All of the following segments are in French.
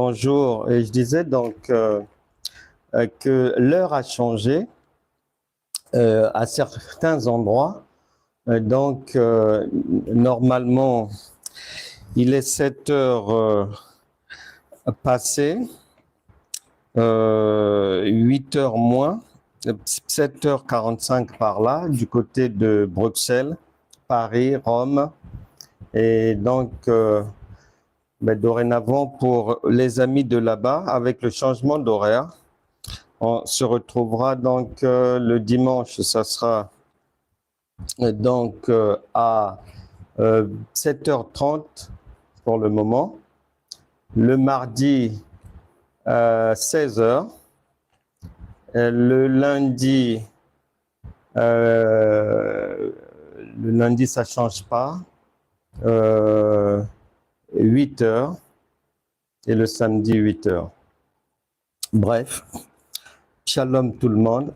bonjour. Et je disais donc que l'heure a changé à certains endroits. Normalement, il est 7 heures passées, 8 heures moins, 7h45 par là, du côté de Bruxelles, Paris, Rome. Et donc, dorénavant, pour les amis de là-bas, avec le changement d'horaire, on se retrouvera donc le dimanche, ça sera donc à 7h30 pour le moment. Le mardi, 16h. Le lundi, ça ne change pas. 8 heures et le samedi 8 heures. Bref, shalom tout le monde.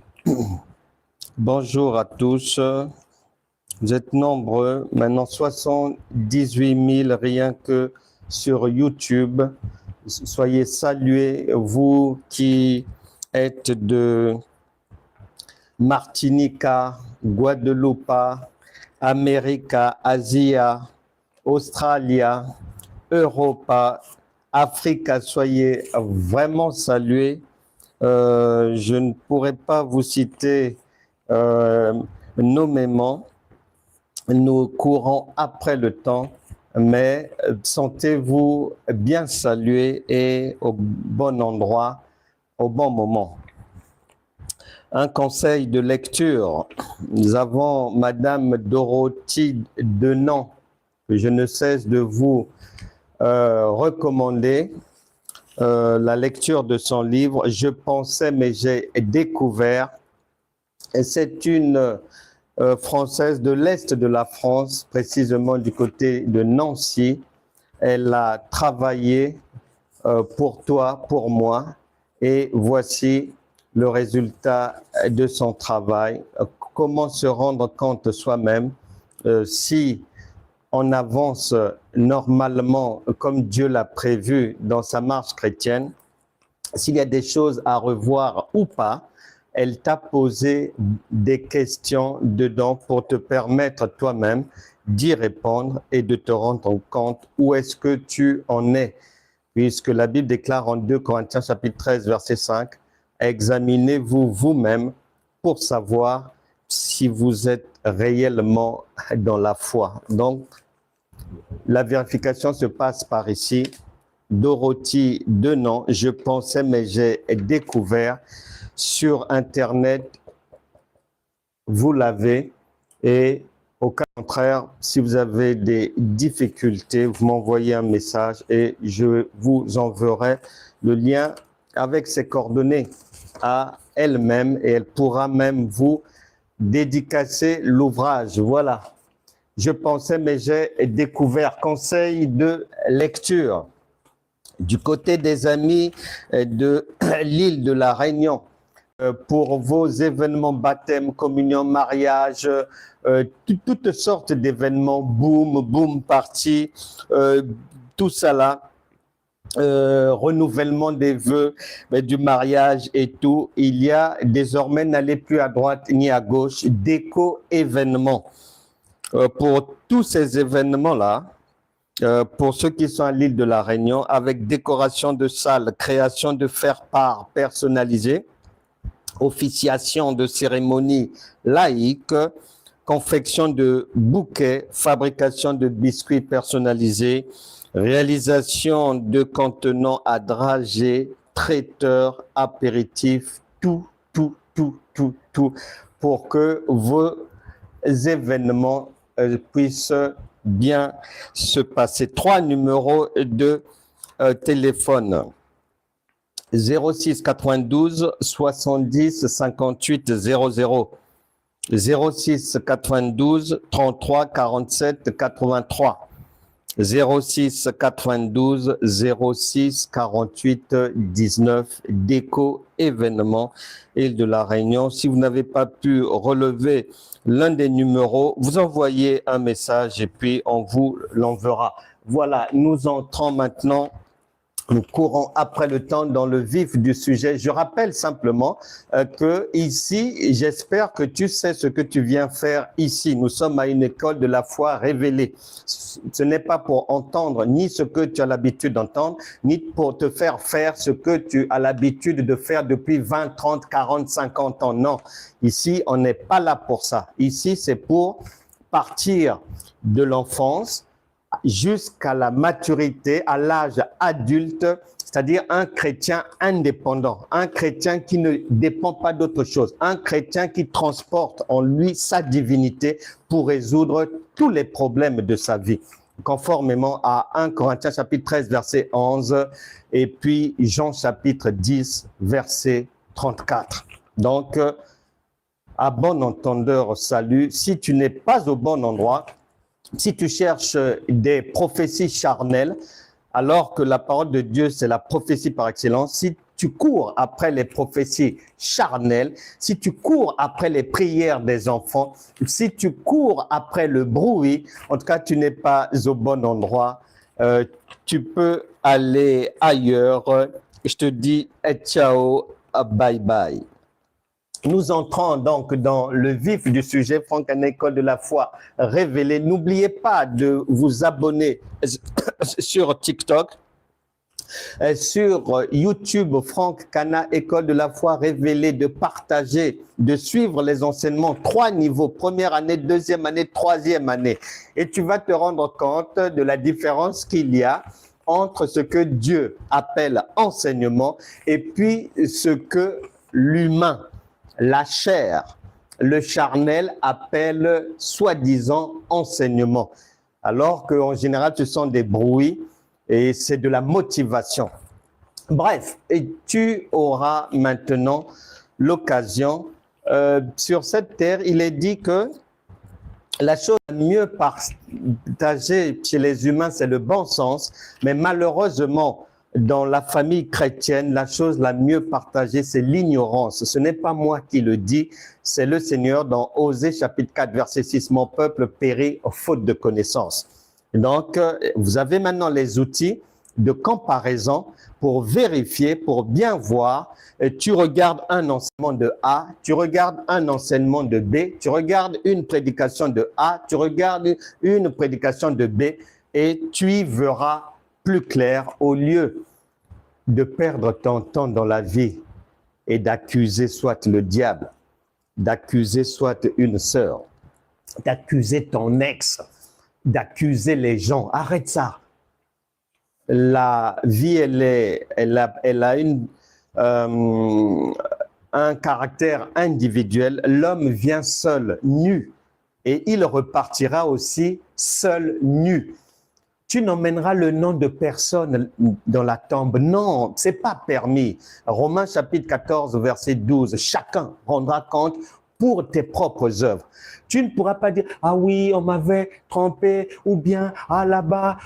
Bonjour à tous. Vous êtes nombreux, maintenant 78 000 rien que sur YouTube. Soyez salués, vous qui êtes de Martinica, Guadeloupe, America, Asia, Australia, Europa, Afrique, soyez vraiment salués. Je ne pourrais pas vous citer nommément. Nous courons après le temps, mais sentez-vous bien salués et au bon endroit, au bon moment. Un conseil de lecture. Nous avons Madame Dorothy Denan, que je ne cesse de vous recommander la lecture de son livre « Je pensais mais j'ai découvert ». C'est une Française de l'Est de la France, précisément du côté de Nancy. Elle a travaillé pour toi, pour moi, et voici le résultat de son travail. Comment se rendre compte soi-même si on avance normalement comme Dieu l'a prévu dans sa marche chrétienne, s'il y a des choses à revoir ou pas. Elle t'a posé des questions dedans pour te permettre toi-même d'y répondre et de te rendre compte où est-ce que tu en es. Puisque la Bible déclare en 2 Corinthiens chapitre 13 verset 5, examinez-vous vous-même pour savoir si vous êtes réellement dans la foi. Donc, la vérification se passe par ici. Dorothy Denan, je pensais mais j'ai découvert. Sur Internet, vous l'avez, et au contraire, si vous avez des difficultés, vous m'envoyez un message et je vous enverrai le lien avec ses coordonnées à elle-même et elle pourra même vous dédicacer l'ouvrage. Voilà. Je pensais mais j'ai découvert. Conseil de lecture. Du côté des amis de l'île de la Réunion, pour vos événements, baptême, communion, mariage, toutes sortes d'événements, boom, party, tout ça là, renouvellement des vœux, du mariage et tout. Il y a désormais, n'allez plus à droite ni à gauche, déco événements. Pour tous ces événements-là, pour ceux qui sont à l'île de la Réunion, avec décoration de salle, création de faire-part personnalisé, officiation de cérémonies laïques, confection de bouquets, fabrication de biscuits personnalisés, réalisation de contenants à dragées, traiteurs, apéritifs, tout, pour que vos événements puissent bien se passer. 3 numéros de téléphone. 06 92 70 58 00, 06 92 33 47 83, 06 92 06 48 19, déco événement Île de la Réunion. Si vous n'avez pas pu relever l'un des numéros, vous envoyez un message et puis on vous l'enverra. Voilà, nous entrons maintenant Nous courons après le temps dans le vif du sujet. Je rappelle simplement que ici, j'espère que tu sais ce que tu viens faire ici. Nous sommes à une école de la foi révélée. Ce n'est pas pour entendre ni ce que tu as l'habitude d'entendre, ni pour te faire faire ce que tu as l'habitude de faire depuis 20, 30, 40, 50 ans. Non, ici, on n'est pas là pour ça. Ici, c'est pour partir de l'enfance jusqu'à la maturité, à l'âge adulte, c'est-à-dire un chrétien indépendant, un chrétien qui ne dépend pas d'autre chose, un chrétien qui transporte en lui sa divinité pour résoudre tous les problèmes de sa vie, conformément à 1 Corinthiens chapitre 13, verset 11, et puis Jean chapitre 10, verset 34. Donc, à bon entendeur, salut. Si tu n'es pas au bon endroit, si tu cherches des prophéties charnelles, alors que la parole de Dieu, c'est la prophétie par excellence, si tu cours après les prophéties charnelles, si tu cours après les prières des enfants, si tu cours après le bruit, en tout cas, tu n'es pas au bon endroit. Tu peux aller ailleurs. Je te dis ciao, bye bye. Nous entrons donc dans le vif du sujet, Franck, une école de la foi révélée. N'oubliez pas de vous abonner sur TikTok, sur YouTube, Franck Cana, école de la foi révélée, de partager, de suivre les enseignements, 3 niveaux, première année, deuxième année, troisième année. Et tu vas te rendre compte de la différence qu'il y a entre ce que Dieu appelle enseignement et puis ce que l'humain, la chair, le charnel appelle soi-disant enseignement, alors qu'en général, ce sont des bruits et c'est de la motivation. Bref, et tu auras maintenant l'occasion, sur cette terre, il est dit que la chose la mieux partagée chez les humains, c'est le bon sens, mais malheureusement, dans la famille chrétienne, la chose la mieux partagée, c'est l'ignorance. Ce n'est pas moi qui le dis, c'est le Seigneur dans Osée chapitre 4, verset 6. Mon peuple périt faute de connaissance. Donc, vous avez maintenant les outils de comparaison pour vérifier, pour bien voir. Tu regardes un enseignement de A, tu regardes un enseignement de B, tu regardes une prédication de A, tu regardes une prédication de B et tu y verras plus clair au lieu de perdre ton temps dans la vie et d'accuser soit le diable, d'accuser soit une sœur, d'accuser ton ex, d'accuser les gens. Arrête ça. La vie, elle a un caractère individuel. L'homme vient seul, nu, et il repartira aussi seul, nu. Tu n'emmèneras le nom de personne dans la tombe. Non, ce n'est pas permis. Romains chapitre 14, verset 12. Chacun rendra compte pour tes propres œuvres. Tu ne pourras pas dire, ah oui, on m'avait trompé, ou bien, ah là-bas,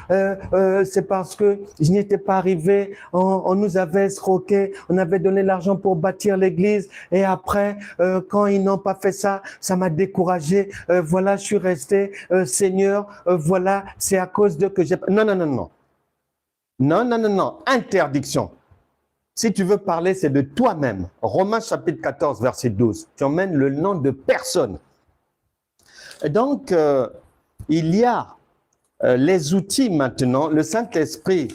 c'est parce que je n'y étais pas arrivé, on nous avait escroqué, on avait donné l'argent pour bâtir l'église, et après, quand ils n'ont pas fait ça, ça m'a découragé, voilà, je suis resté, Seigneur, voilà, c'est à cause de que j'ai... Non, non, non, non. Non, non, non, non. Interdiction. Si tu veux parler, c'est de toi-même. Romains chapitre 14, verset 12. Tu emmènes le nom de personne. Et donc, il y a les outils maintenant. Le Saint-Esprit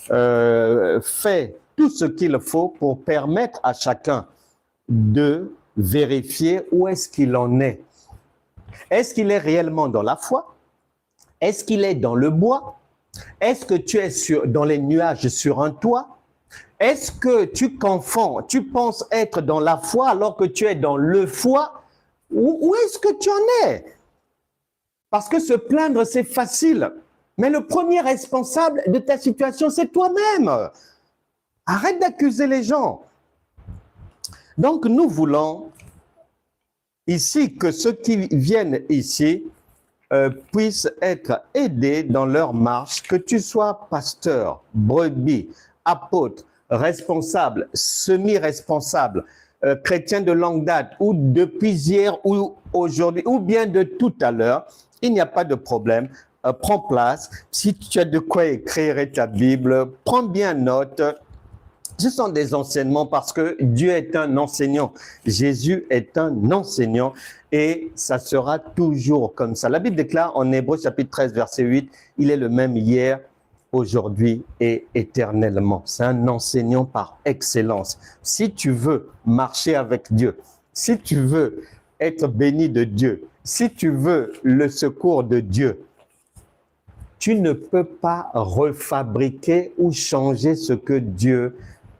fait tout ce qu'il faut pour permettre à chacun de vérifier où est-ce qu'il en est. Est-ce qu'il est réellement dans la foi? Est-ce qu'il est dans le bois? Est-ce que tu es dans les nuages sur un toit? Est-ce que tu confonds, tu penses être dans la foi alors que tu es dans le foi? Où est-ce que tu en es? Parce que se plaindre, c'est facile. Mais le premier responsable de ta situation, c'est toi-même. Arrête d'accuser les gens. Donc, nous voulons ici que ceux qui viennent ici puissent être aidés dans leur marche, que tu sois pasteur, brebis, apôtre, responsable, semi-responsable, chrétien de longue date, ou depuis hier ou aujourd'hui, ou bien de tout à l'heure, il n'y a pas de problème. prends place. Si tu as de quoi écrire ta Bible, prends bien note. Ce sont des enseignements parce que Dieu est un enseignant. Jésus est un enseignant et ça sera toujours comme ça. La Bible déclare en Hébreux chapitre 13, verset 8, il est le même hier, aujourd'hui et éternellement. C'est un enseignant par excellence. Si tu veux marcher avec Dieu, si tu veux être béni de Dieu, si tu veux le secours de Dieu, tu ne peux pas refabriquer ou changer ce que Dieu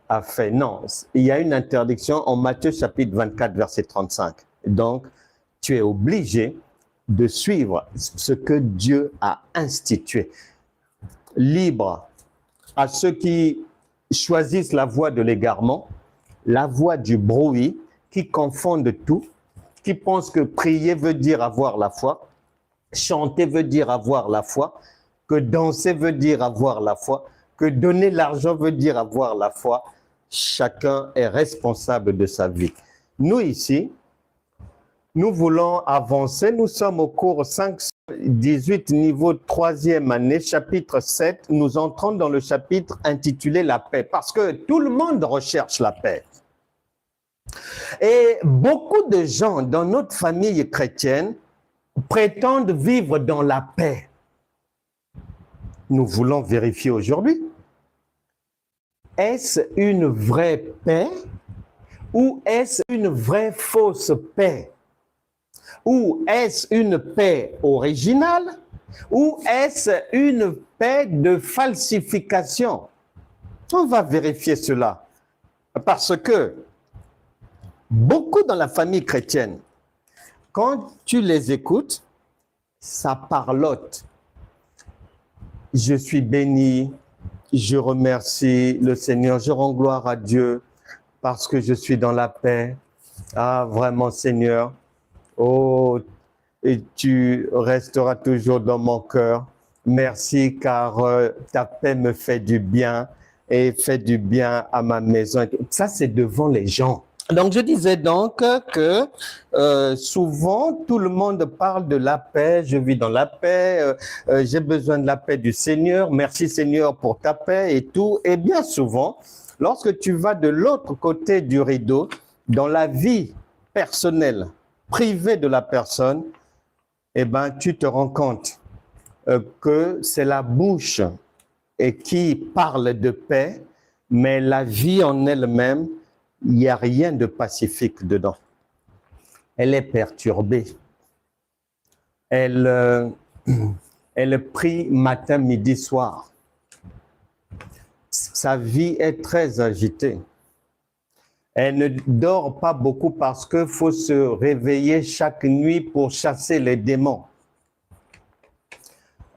a fait. Non, il y a une interdiction en Matthieu chapitre 24, verset 35. Donc, tu es obligé de suivre ce que Dieu a institué. Libre à ceux qui choisissent la voie de l'égarement, la voie du bruit, qui confondent tout, qui pensent que prier veut dire avoir la foi, chanter veut dire avoir la foi, que danser veut dire avoir la foi, que donner l'argent veut dire avoir la foi. Chacun est responsable de sa vie. Nous ici, nous voulons avancer. Nous sommes au cours 518, niveau 3e année, chapitre 7. Nous entrons dans le chapitre intitulé La paix, parce que tout le monde recherche la paix. Et beaucoup de gens dans notre famille chrétienne prétendent vivre dans la paix. Nous voulons vérifier aujourd'hui. Est-ce une vraie paix ou est-ce une vraie fausse paix? Ou est-ce une paix originale ou est-ce une paix de falsification? On va vérifier cela parce que beaucoup dans la famille chrétienne, quand tu les écoutes, ça parlote. Je suis béni, je remercie le Seigneur, je rends gloire à Dieu parce que je suis dans la paix. Ah, vraiment, Seigneur, oh, et tu resteras toujours dans mon cœur. Merci car ta paix me fait du bien et fait du bien à ma maison. Ça, c'est devant les gens. Donc, je disais donc que souvent, tout le monde parle de la paix. Je vis dans la paix, j'ai besoin de la paix du Seigneur. Merci Seigneur pour ta paix et tout. Et bien souvent, lorsque tu vas de l'autre côté du rideau, dans la vie personnelle, privée de la personne, eh ben, tu te rends compte que c'est la bouche qui parle de paix, mais la vie en elle-même, il n'y a rien de pacifique dedans. Elle est perturbée. Elle prie matin, midi, soir. Sa vie est très agitée. Elle ne dort pas beaucoup parce qu'il faut se réveiller chaque nuit pour chasser les démons.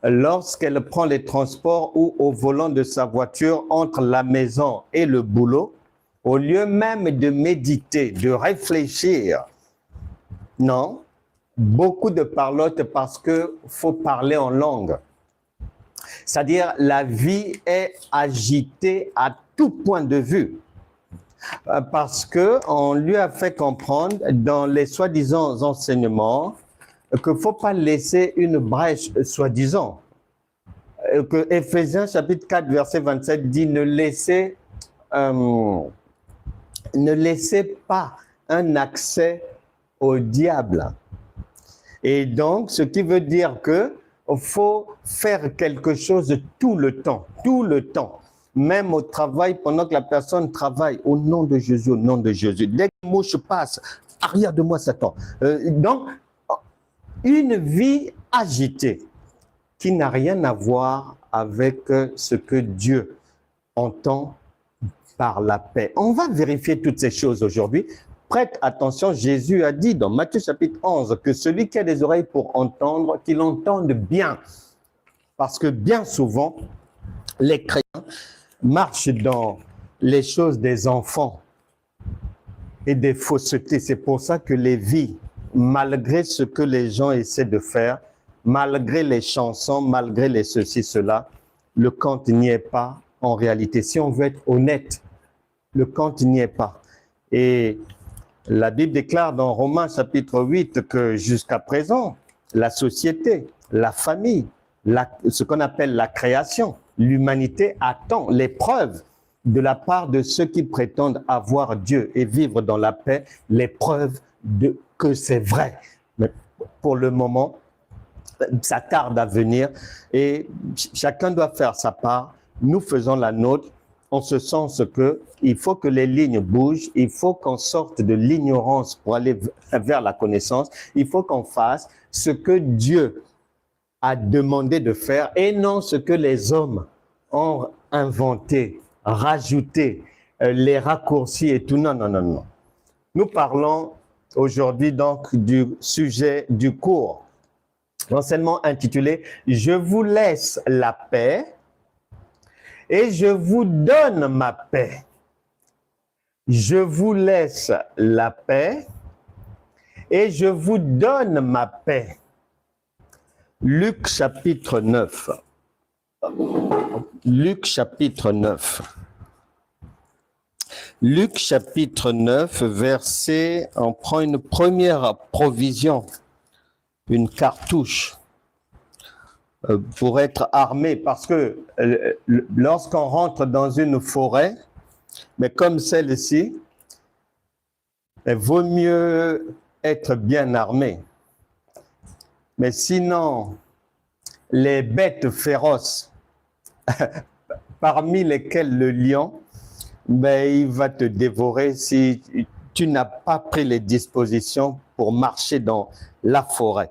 Lorsqu'elle prend les transports ou au volant de sa voiture entre la maison et le boulot, au lieu même de méditer, de réfléchir, non, beaucoup de parlotte parce qu'il faut parler en langue. C'est-à-dire, la vie est agitée à tout point de vue. Parce qu'on lui a fait comprendre dans les soi-disant enseignements qu'il ne faut pas laisser une brèche soi-disant. Que Éphésiens chapitre 4, verset 27 dit ne laissez pas un accès au diable. Et donc, ce qui veut dire qu'il faut faire quelque chose tout le temps. Même au travail, pendant que la personne travaille, au nom de Jésus, au nom de Jésus. Dès que le mouche passe, arrière de moi, Satan. Donc, une vie agitée qui n'a rien à voir avec ce que Dieu entend par la paix. On va vérifier toutes ces choses aujourd'hui. Prête attention, Jésus a dit dans Matthieu chapitre 11 que celui qui a des oreilles pour entendre, qu'il entende bien. Parce que bien souvent, les chrétiens marchent dans les choses des enfants et des faussetés. C'est pour ça que les vies, malgré ce que les gens essaient de faire, malgré les chansons, malgré les ceci, cela, le compte n'y est pas en réalité. Si on veut être honnête, le compte n'y est pas. Et la Bible déclare dans Romains chapitre 8 que jusqu'à présent, la société, la famille ce qu'on appelle la création. L'humanité attend les preuves de la part de ceux qui prétendent avoir Dieu et vivre dans la paix, les preuves que c'est vrai. Mais pour le moment, ça tarde à venir et chacun doit faire sa part. Nous faisons la nôtre en ce sens qu'il faut que les lignes bougent, il faut qu'on sorte de l'ignorance pour aller vers la connaissance, il faut qu'on fasse ce que Dieu a demandé de faire et non ce que les hommes ont inventé, rajouté, les raccourcis et tout. Non, non, non, non. Nous parlons aujourd'hui donc du sujet du cours, l'enseignement intitulé « Je vous laisse la paix et je vous donne ma paix ». Je vous laisse la paix et je vous donne ma paix. Luc chapitre 9. Luc chapitre 9. Luc chapitre 9, verset, on prend une première provision, une cartouche pour être armé, parce que lorsqu'on rentre dans une forêt, mais comme celle-ci, il vaut mieux être bien armé. Mais sinon, les bêtes féroces, parmi lesquelles le lion, ben, il va te dévorer si tu n'as pas pris les dispositions pour marcher dans la forêt.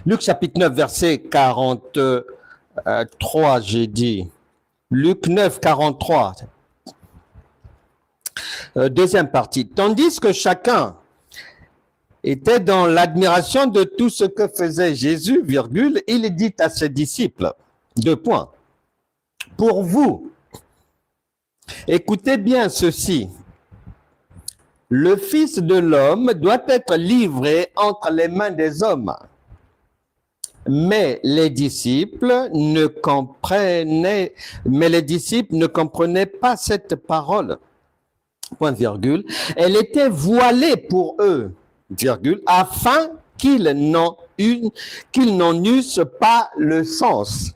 Luc chapitre 9, verset 43, j'ai dit. Luc 9, 43. Deuxième partie. Tandis que chacun était dans l'admiration de tout ce que faisait Jésus, virgule, il dit à ses disciples, 2 points. Pour vous, écoutez bien ceci. Le Fils de l'homme doit être livré entre les mains des hommes. Mais les disciples ne comprenaient pas cette parole. Point virgule. Elle était voilée pour eux, virgule, afin qu'ils n'en eussent pas le sens.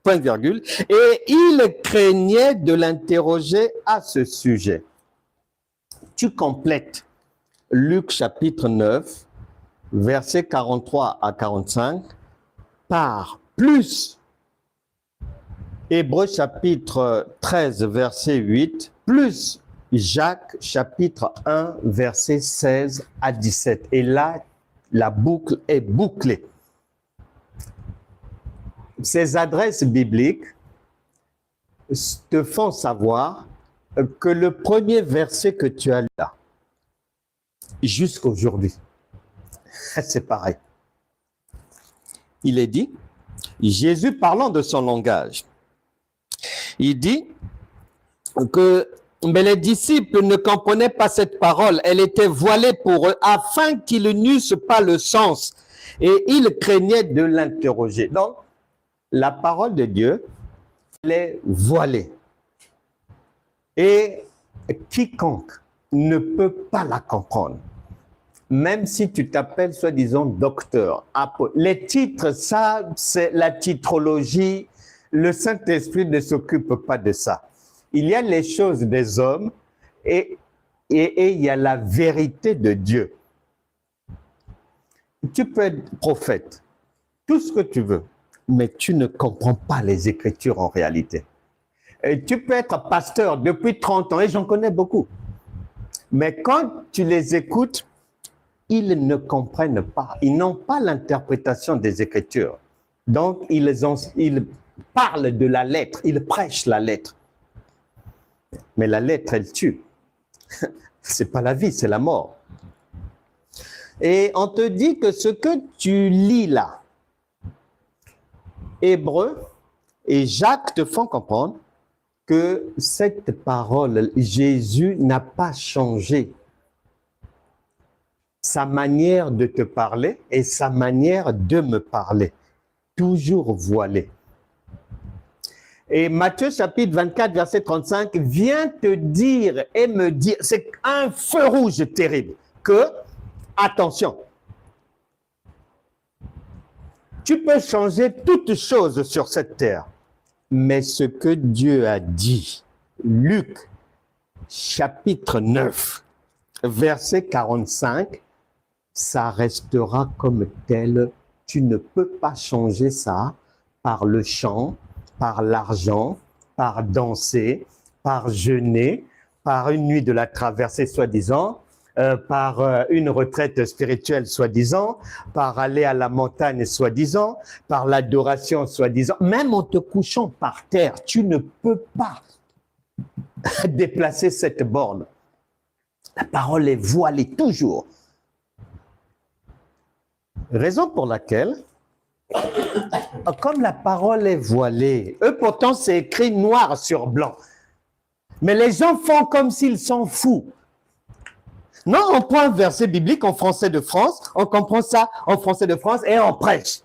Point virgule. Et ils craignaient de l'interroger à ce sujet. Tu complètes Luc chapitre 9, versets 43 à 45, par plus Hébreux chapitre 13, verset 8, plus Jacques chapitre 1, verset 16 à 17. Et là, la boucle est bouclée. Ces adresses bibliques te font savoir que le premier verset que tu as là, jusqu'aujourd'hui, c'est pareil. Il est dit, Jésus parlant de son langage, il dit que mais les disciples ne comprenaient pas cette parole, elle était voilée pour eux afin qu'ils n'eussent pas le sens et ils craignaient de l'interroger. Donc, la parole de Dieu, elle est voilée. Et quiconque ne peut pas la comprendre, même si tu t'appelles soi-disant docteur, les titres, ça, c'est la titrologie, le Saint-Esprit ne s'occupe pas de ça. Il y a les choses des hommes et il y a la vérité de Dieu. Tu peux être prophète, tout ce que tu veux, mais tu ne comprends pas les Écritures en réalité. Et tu peux être pasteur depuis 30 ans, et j'en connais beaucoup. Mais quand tu les écoutes, ils ne comprennent pas. Ils n'ont pas l'interprétation des Écritures. Donc, ils parlent de la lettre, ils prêchent la lettre. Mais la lettre, elle tue. Ce n'est pas la vie, c'est la mort. Et on te dit que ce que tu lis là, Hébreux et Jacques te font comprendre que cette parole, Jésus n'a pas changé sa manière de te parler et sa manière de me parler, toujours voilée. Et Matthieu chapitre 24, verset 35, vient te dire et me dire, c'est un feu rouge terrible, que, attention, Tu peux changer toutes choses sur cette terre. Mais ce que Dieu a dit, Luc, chapitre 9, verset 45, ça restera comme tel. Tu ne peux pas changer ça par le chant, par l'argent, par danser, par jeûner, par une nuit de la traversée soi-disant, par une retraite spirituelle soi-disant, par aller à la montagne soi-disant, par l'adoration soi-disant. Même en te couchant par terre, tu ne peux pas déplacer cette borne. La parole est voilée toujours. Raison pour laquelle, comme la parole est voilée, eux pourtant c'est écrit noir sur blanc. Mais les gens font comme s'ils s'en foutent. Non, on prend un verset biblique en français de France, on comprend ça en français de France et on prêche.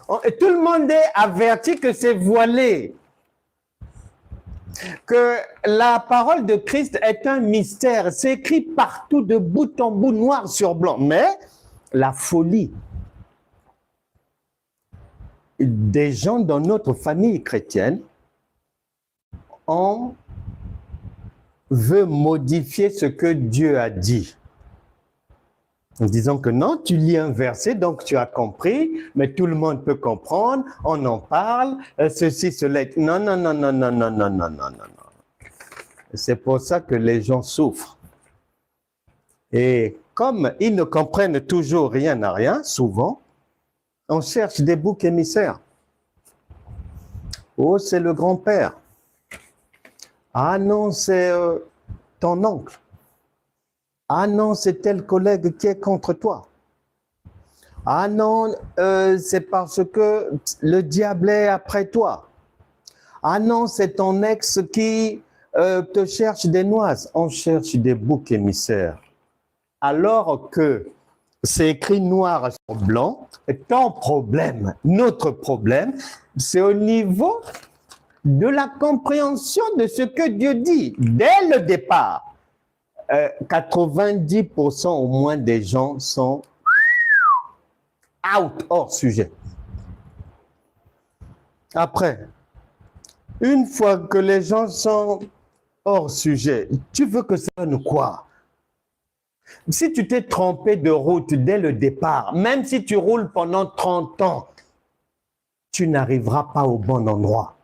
Tout le monde est averti que c'est voilé. Que la parole de Christ est un mystère. C'est écrit partout de bout en bout, noir sur blanc. Mais la folie des gens dans notre famille chrétienne, on veut modifier ce que Dieu a dit. En disant que non, tu lis un verset, donc tu as compris, mais tout le monde peut comprendre, on en parle, ceci, cela. Non, non, non, non, non, non, non, non, non, non. C'est pour ça que les gens souffrent. Et comme ils ne comprennent toujours rien à rien, souvent, on cherche des boucs émissaires. Oh, c'est le grand-père. Ah non, c'est ton oncle. Ah non, c'est tel collègue qui est contre toi. Ah non, c'est parce que le diable est après toi. Ah non, c'est ton ex qui te cherche des noises. On cherche des boucs émissaires. Alors que c'est écrit noir sur blanc, ton problème, notre problème, c'est au niveau de la compréhension de ce que Dieu dit dès le départ. 90% au moins des gens sont out, hors sujet. Après, une fois que les gens sont hors sujet, tu veux que ça donne quoi? Si tu t'es trompé de route dès le départ, même si tu roules pendant 30 ans, tu n'arriveras pas au bon endroit.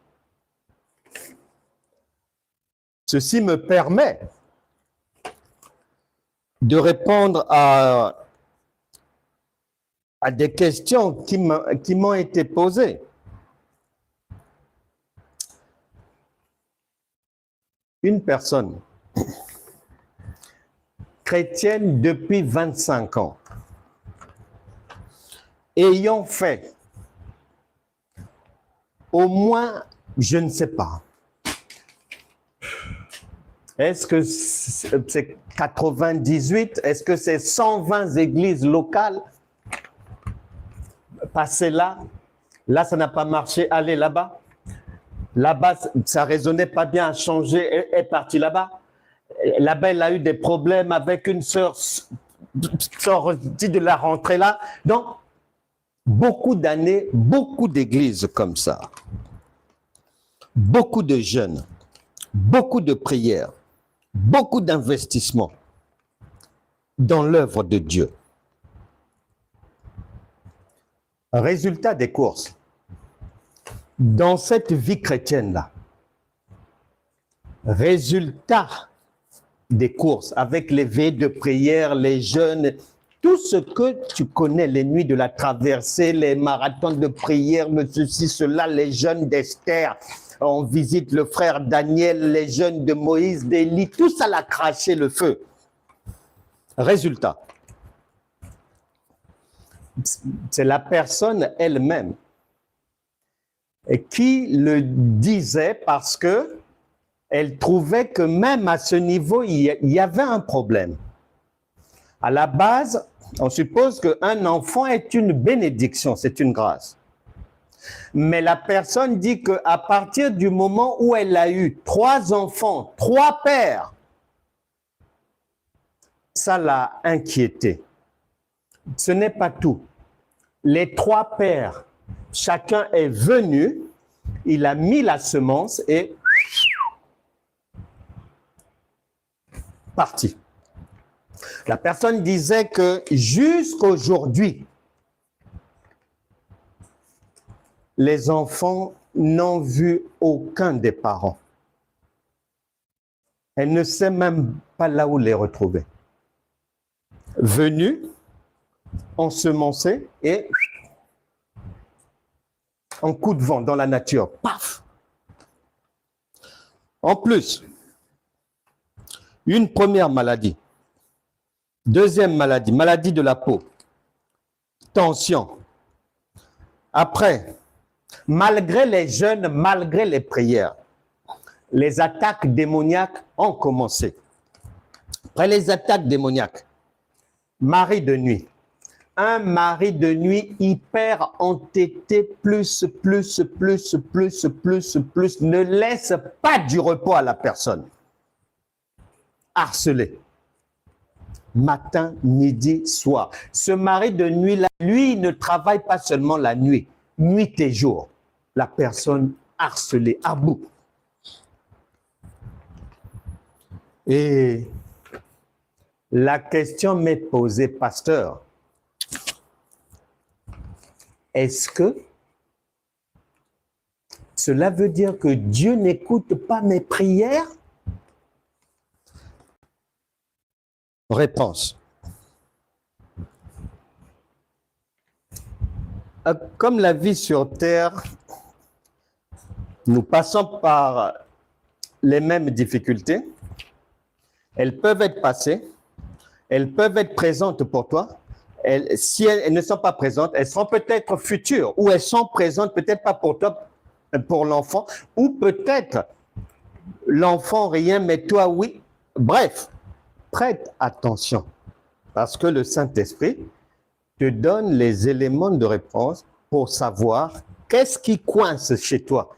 Ceci me permet de répondre à des questions qui m'ont été posées. Une personne chrétienne depuis 25 ans, ayant fait au moins, je ne sais pas, est-ce que c'est 98, est-ce que c'est 120 églises locales? Passez là, là ça n'a pas marché, allez là-bas. Là-bas, ça résonnait pas bien, a changé, est parti là-bas. Là-bas, elle a eu des problèmes avec une sœur sortie de la rentrée là. Donc, beaucoup d'années, beaucoup d'églises comme ça. Beaucoup de jeunes, beaucoup de prières, beaucoup d'investissements dans l'œuvre de Dieu. Résultat des courses. Dans cette vie chrétienne-là, résultat des courses avec les veillées de prière, les jeûnes, tout ce que tu connais, les nuits de la traversée, les marathons de prière, le ceci, cela, les jeûnes d'Esther, on visite le frère Daniel, les jeûnes de Moïse, d'Élie, tout ça l'a craché le feu. Résultat, c'est la personne elle-même qui le disait parce que elle trouvait que même à ce niveau, il y avait un problème. À la base, on suppose qu'un enfant est une bénédiction, c'est une grâce. Mais la personne dit qu'à partir du moment où elle a eu 3 enfants, 3 pères, ça l'a inquiété. Ce n'est pas tout. Les trois pères, chacun est venu, il a mis la semence et parti. La personne disait que jusqu'aujourd'hui, les enfants n'ont vu aucun des parents. Elle ne sait même pas là où les retrouver. Venus, ensemencés et en coup de vent dans la nature. Paf! En plus, une première maladie. Deuxième maladie, maladie de la peau. Tension. Après, malgré les jeûnes, malgré les prières, les attaques démoniaques ont commencé. Après les attaques démoniaques, mari de nuit. Un mari de nuit hyper entêté, plus, ne laisse pas du repos à la personne. Harcelé. Matin, midi, soir. Ce mari de nuit-là, lui, il ne travaille pas seulement la nuit, nuit et jour. La personne harcelée, à bout. Et la question m'est posée, pasteur, est-ce que cela veut dire que Dieu n'écoute pas mes prières? Réponse. Comme la vie sur terre, nous passons par les mêmes difficultés. Elles peuvent être passées, elles peuvent être présentes pour toi. Si elles ne sont pas présentes, elles seront peut-être futures, ou elles sont présentes peut-être pas pour toi, pour l'enfant, ou peut-être l'enfant rien, mais toi oui. Bref, prête attention, parce que le Saint-Esprit te donne les éléments de réponse pour savoir qu'est-ce qui coince chez toi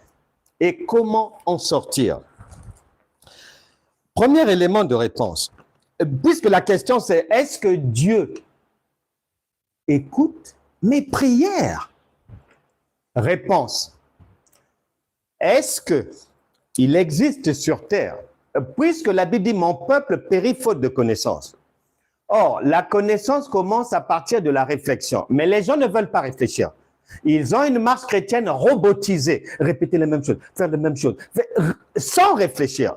et comment en sortir. Premier élément de réponse, puisque la question c'est, est-ce que Dieu écoute mes prières? Réponse, est-ce qu'il existe sur terre, puisque la Bible dit, mon peuple périt faute de connaissance. Or, la connaissance commence à partir de la réflexion, mais les gens ne veulent pas réfléchir. Ils ont une marche chrétienne robotisée, répéter les mêmes choses, faire les mêmes choses, sans réfléchir.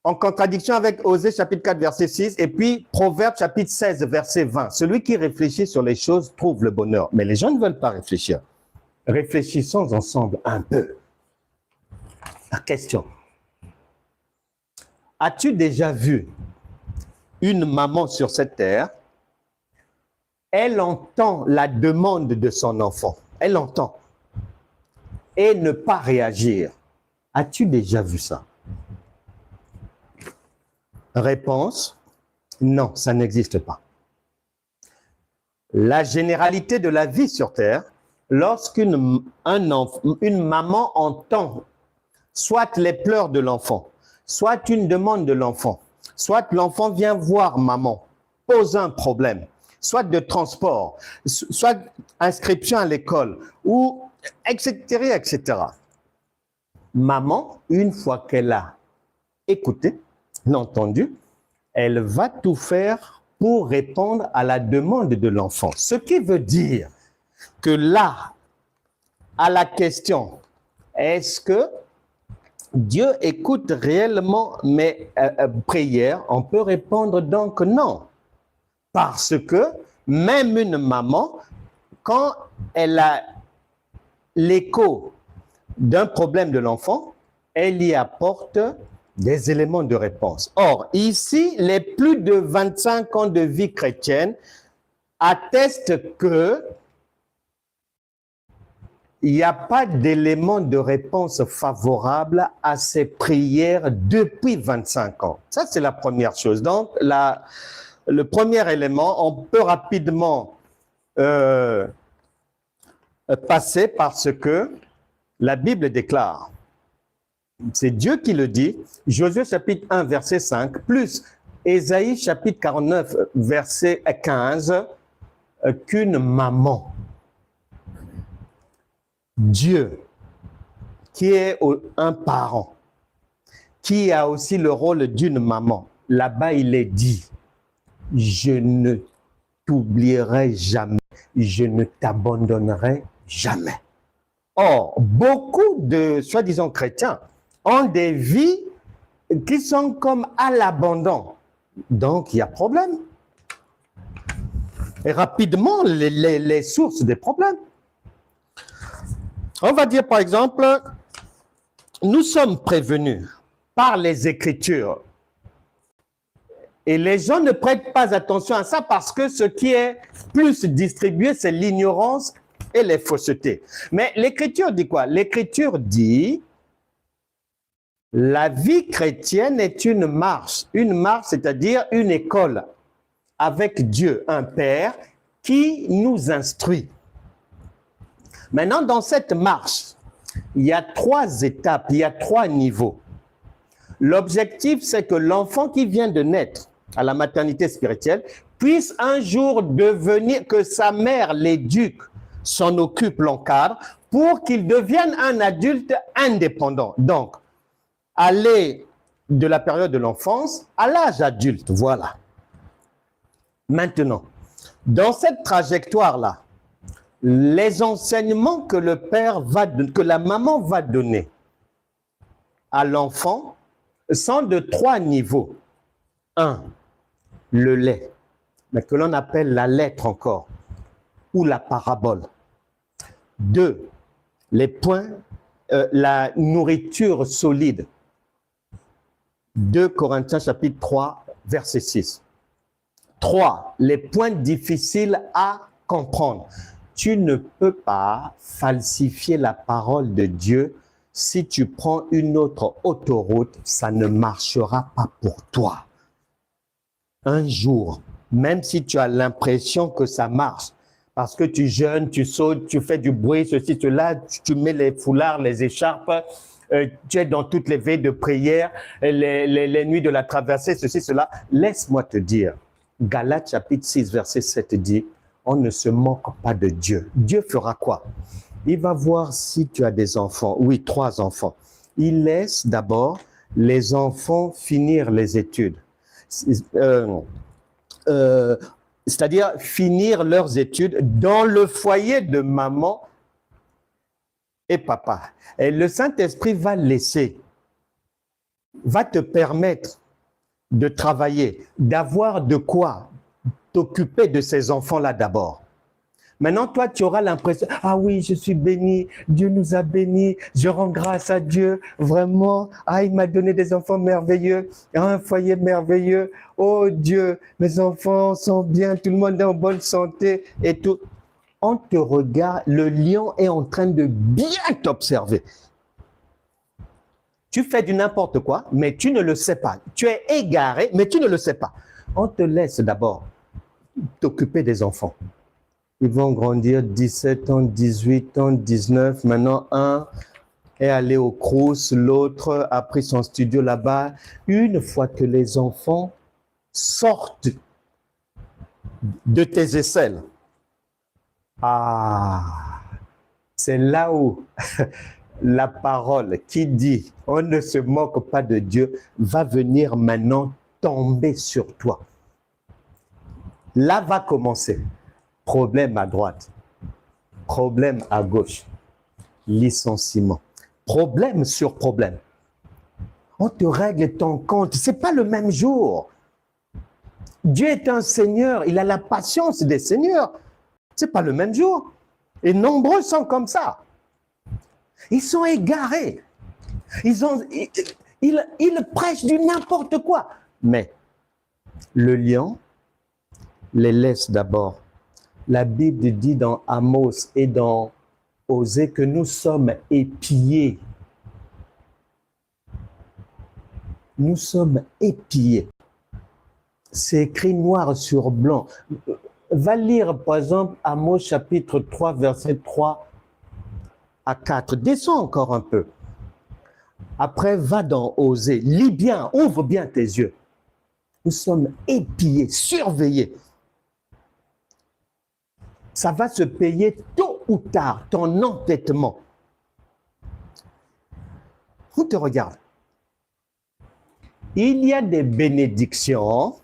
En contradiction avec Osée chapitre 4 verset 6 et puis Proverbe chapitre 16 verset 20. Celui qui réfléchit sur les choses trouve le bonheur. Mais les gens ne veulent pas réfléchir. Réfléchissons ensemble un peu. La question. As-tu déjà vu une maman sur cette terre? Elle entend la demande de son enfant. Elle entend. Et ne pas réagir. As-tu déjà vu ça? Réponse, non, ça n'existe pas. La généralité de la vie sur Terre, lorsqu'une maman entend soit les pleurs de l'enfant, soit une demande de l'enfant, soit l'enfant vient voir maman, pose un problème, soit de transport, soit inscription à l'école, ou etc., etc. Maman, une fois qu'elle a écouté, l'entendu, elle va tout faire pour répondre à la demande de l'enfant. Ce qui veut dire que là, à la question, est-ce que Dieu écoute réellement mes prières? On peut répondre donc non. Parce que même une maman, quand elle a l'écho d'un problème de l'enfant, elle y apporte des éléments de réponse. Or, ici, les plus de 25 ans de vie chrétienne attestent que il n'y a pas d'élément de réponse favorable à ces prières depuis 25 ans. Ça, c'est la première chose. Donc, le premier élément, on peut rapidement passer parce que la Bible déclare, c'est Dieu qui le dit, Josué chapitre 1, verset 5, plus Ésaïe chapitre 49, verset 15, qu'une maman Dieu, qui est un parent, qui a aussi le rôle d'une maman, là-bas il est dit, je ne t'oublierai jamais, je ne t'abandonnerai jamais. Or, beaucoup de soi-disant chrétiens ont des vies qui sont comme à l'abandon. Donc, il y a problème. Et rapidement, les sources des problèmes. On va dire par exemple, nous sommes prévenus par les Écritures. Et les gens ne prêtent pas attention à ça parce que ce qui est plus distribué, c'est l'ignorance et les faussetés. Mais l'Écriture dit quoi? L'Écriture dit, la vie chrétienne est une marche, c'est-à-dire une école avec Dieu, un Père, qui nous instruit. Maintenant, dans cette marche, il y a 3 étapes, il y a 3 niveaux. L'objectif, c'est que l'enfant qui vient de naître à la maternité spirituelle puisse un jour devenir, que sa mère l'éduque, s'en occupe, l'encadre, pour qu'il devienne un adulte indépendant. Donc, aller de la période de l'enfance à l'âge adulte, voilà. Maintenant, dans cette trajectoire-là, les enseignements que le père que la maman va donner à l'enfant sont de 3 niveaux. 1, le lait, mais que l'on appelle la lettre encore, ou la parabole. 2, les points, la nourriture solide. 2 Corinthiens chapitre 3, verset 6. 3, les points difficiles à comprendre. Tu ne peux pas falsifier la parole de Dieu. Si tu prends une autre autoroute, ça ne marchera pas pour toi. Un jour, même si tu as l'impression que ça marche, parce que tu jeûnes, tu sautes, tu fais du bruit, ceci, cela, tu mets les foulards, les écharpes, tu es dans toutes les veilles de prière, les nuits de la traversée, ceci, cela. Laisse-moi te dire, Galates chapitre 6, verset 7 dit, on ne se moque pas de Dieu. Dieu fera quoi? Il va voir si tu as des enfants. Oui, 3 enfants. Il laisse d'abord les enfants finir les études. C'est-à-dire finir leurs études dans le foyer de maman et papa. Et le Saint-Esprit va te permettre de travailler, d'avoir de quoi t'occuper de ces enfants-là d'abord. Maintenant, toi, tu auras l'impression, ah oui, je suis béni, Dieu nous a bénis, je rends grâce à Dieu, vraiment, ah, il m'a donné des enfants merveilleux, un foyer merveilleux, oh Dieu, mes enfants sont bien, tout le monde est en bonne santé et tout. On te regarde, le lion est en train de bien t'observer. Tu fais du n'importe quoi, mais tu ne le sais pas. Tu es égaré, mais tu ne le sais pas. On te laisse d'abord t'occuper des enfants. Ils vont grandir 17 ans, 18 ans, 19. Maintenant, un est allé au Crous, l'autre a pris son studio là-bas. Une fois que les enfants sortent de tes aisselles, c'est là où la parole qui dit « on ne se moque pas de Dieu » va venir maintenant tomber sur toi. Là va commencer. Problème à droite, problème à gauche, licenciement, problème sur problème. On te règle ton compte, ce n'est pas le même jour. Dieu est un Seigneur, il a la patience des seigneurs. Ce n'est pas le même jour. Et nombreux sont comme ça. Ils sont égarés. Ils prêchent du n'importe quoi. Mais le lion les laisse d'abord. La Bible dit dans Amos et dans Osée que nous sommes épiés. Nous sommes épiés. C'est écrit noir sur blanc. Va lire par exemple Amos chapitre 3, verset 3 à 4. Descends encore un peu. Après, va dans Osée. Lis bien, ouvre bien tes yeux. Nous sommes épiés, surveillés. Ça va se payer tôt ou tard, ton entêtement. On te regarde. Il y a des bénédictions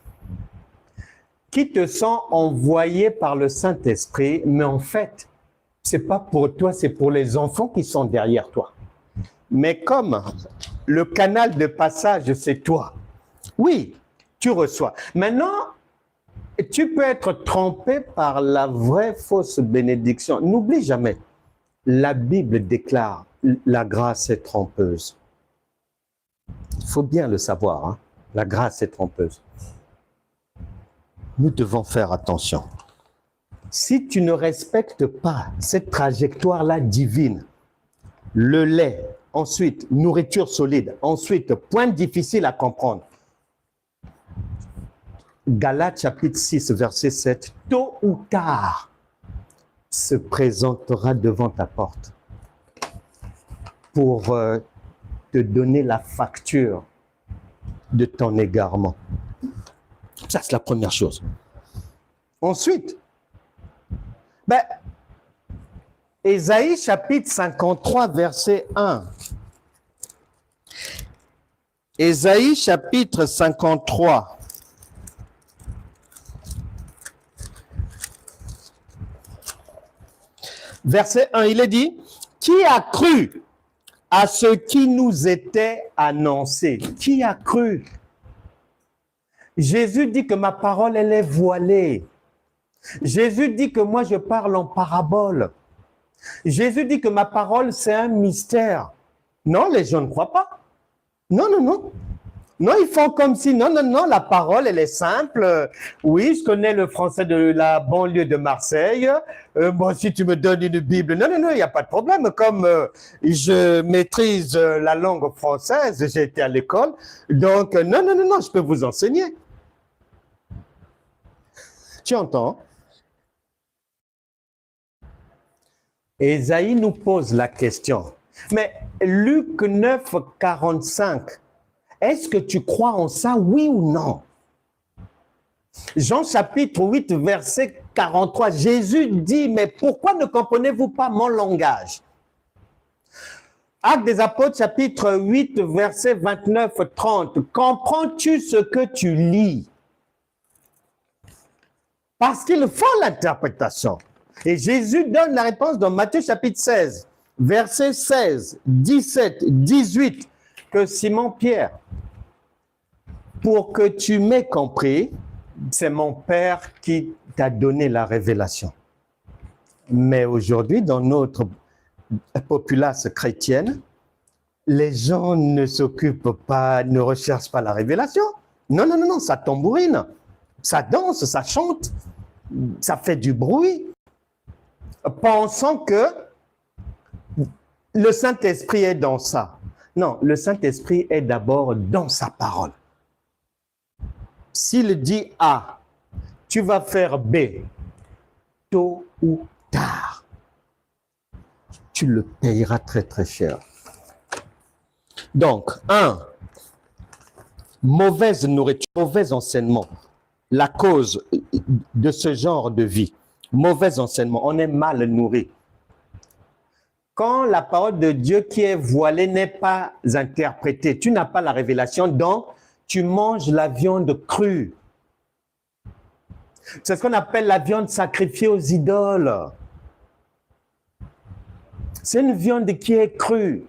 qui te sont envoyées par le Saint-Esprit, mais en fait, ce n'est pas pour toi, c'est pour les enfants qui sont derrière toi. Mais comme le canal de passage, c'est toi, oui, tu reçois. Maintenant, tu peux être trompé par la vraie fausse bénédiction. N'oublie jamais, la Bible déclare la grâce est trompeuse. Il faut bien le savoir, hein? La grâce est trompeuse. Nous devons faire attention. Si tu ne respectes pas cette trajectoire-là divine, le lait, ensuite nourriture solide, ensuite point difficile à comprendre. Galates chapitre 6, verset 7, tôt ou tard se présentera devant ta porte pour te donner la facture de ton égarement. Ça, c'est la première chose. Ensuite, Ésaïe chapitre 53, verset 1. Ésaïe chapitre 53. Verset 1, il est dit, « Qui a cru à ce qui nous était annoncé? » Qui a cru? Jésus dit que ma parole, elle est voilée. Jésus dit que moi, je parle en parabole. Jésus dit que ma parole, c'est un mystère. Non, les gens ne croient pas. Non, non, non. Non, ils font comme si, non, non, non, la parole, elle est simple. Oui, je connais le français de la banlieue de Marseille. Moi, si tu me donnes une Bible, non, non, non, il n'y a pas de problème. Comme je maîtrise la langue française, j'ai été à l'école. Donc, non, non, non, non, je peux vous enseigner. Tu entends? Ésaïe nous pose la question. Mais Luc 9, 45, est-ce que tu crois en ça, oui ou non? Jean chapitre 8, verset 43, Jésus dit, mais pourquoi ne comprenez-vous pas mon langage? Actes des Apôtres chapitre 8, verset 29, 30, comprends-tu ce que tu lis? Parce qu'il faut l'interprétation. Et Jésus donne la réponse dans Matthieu chapitre 16, verset 16, 17, 18, que Simon-Pierre, pour que tu m'aies compris, c'est mon Père qui t'a donné la révélation. Mais aujourd'hui, dans notre populace chrétienne, les gens ne s'occupent pas, ne recherchent pas la révélation. Non, non, non, non, ça tambourine, ça danse, ça chante, ça fait du bruit, pensant que le Saint-Esprit est dans ça. Non, le Saint-Esprit est d'abord dans sa parole. S'il dit A, tu vas faire B, tôt ou tard, tu le payeras très très cher. Donc, 1, mauvaise nourriture, mauvais enseignement, la cause de ce genre de vie, mauvais enseignement, on est mal nourri. Quand la parole de Dieu qui est voilée n'est pas interprétée, tu n'as pas la révélation, donc tu manges la viande crue. C'est ce qu'on appelle la viande sacrifiée aux idoles. C'est une viande qui est crue.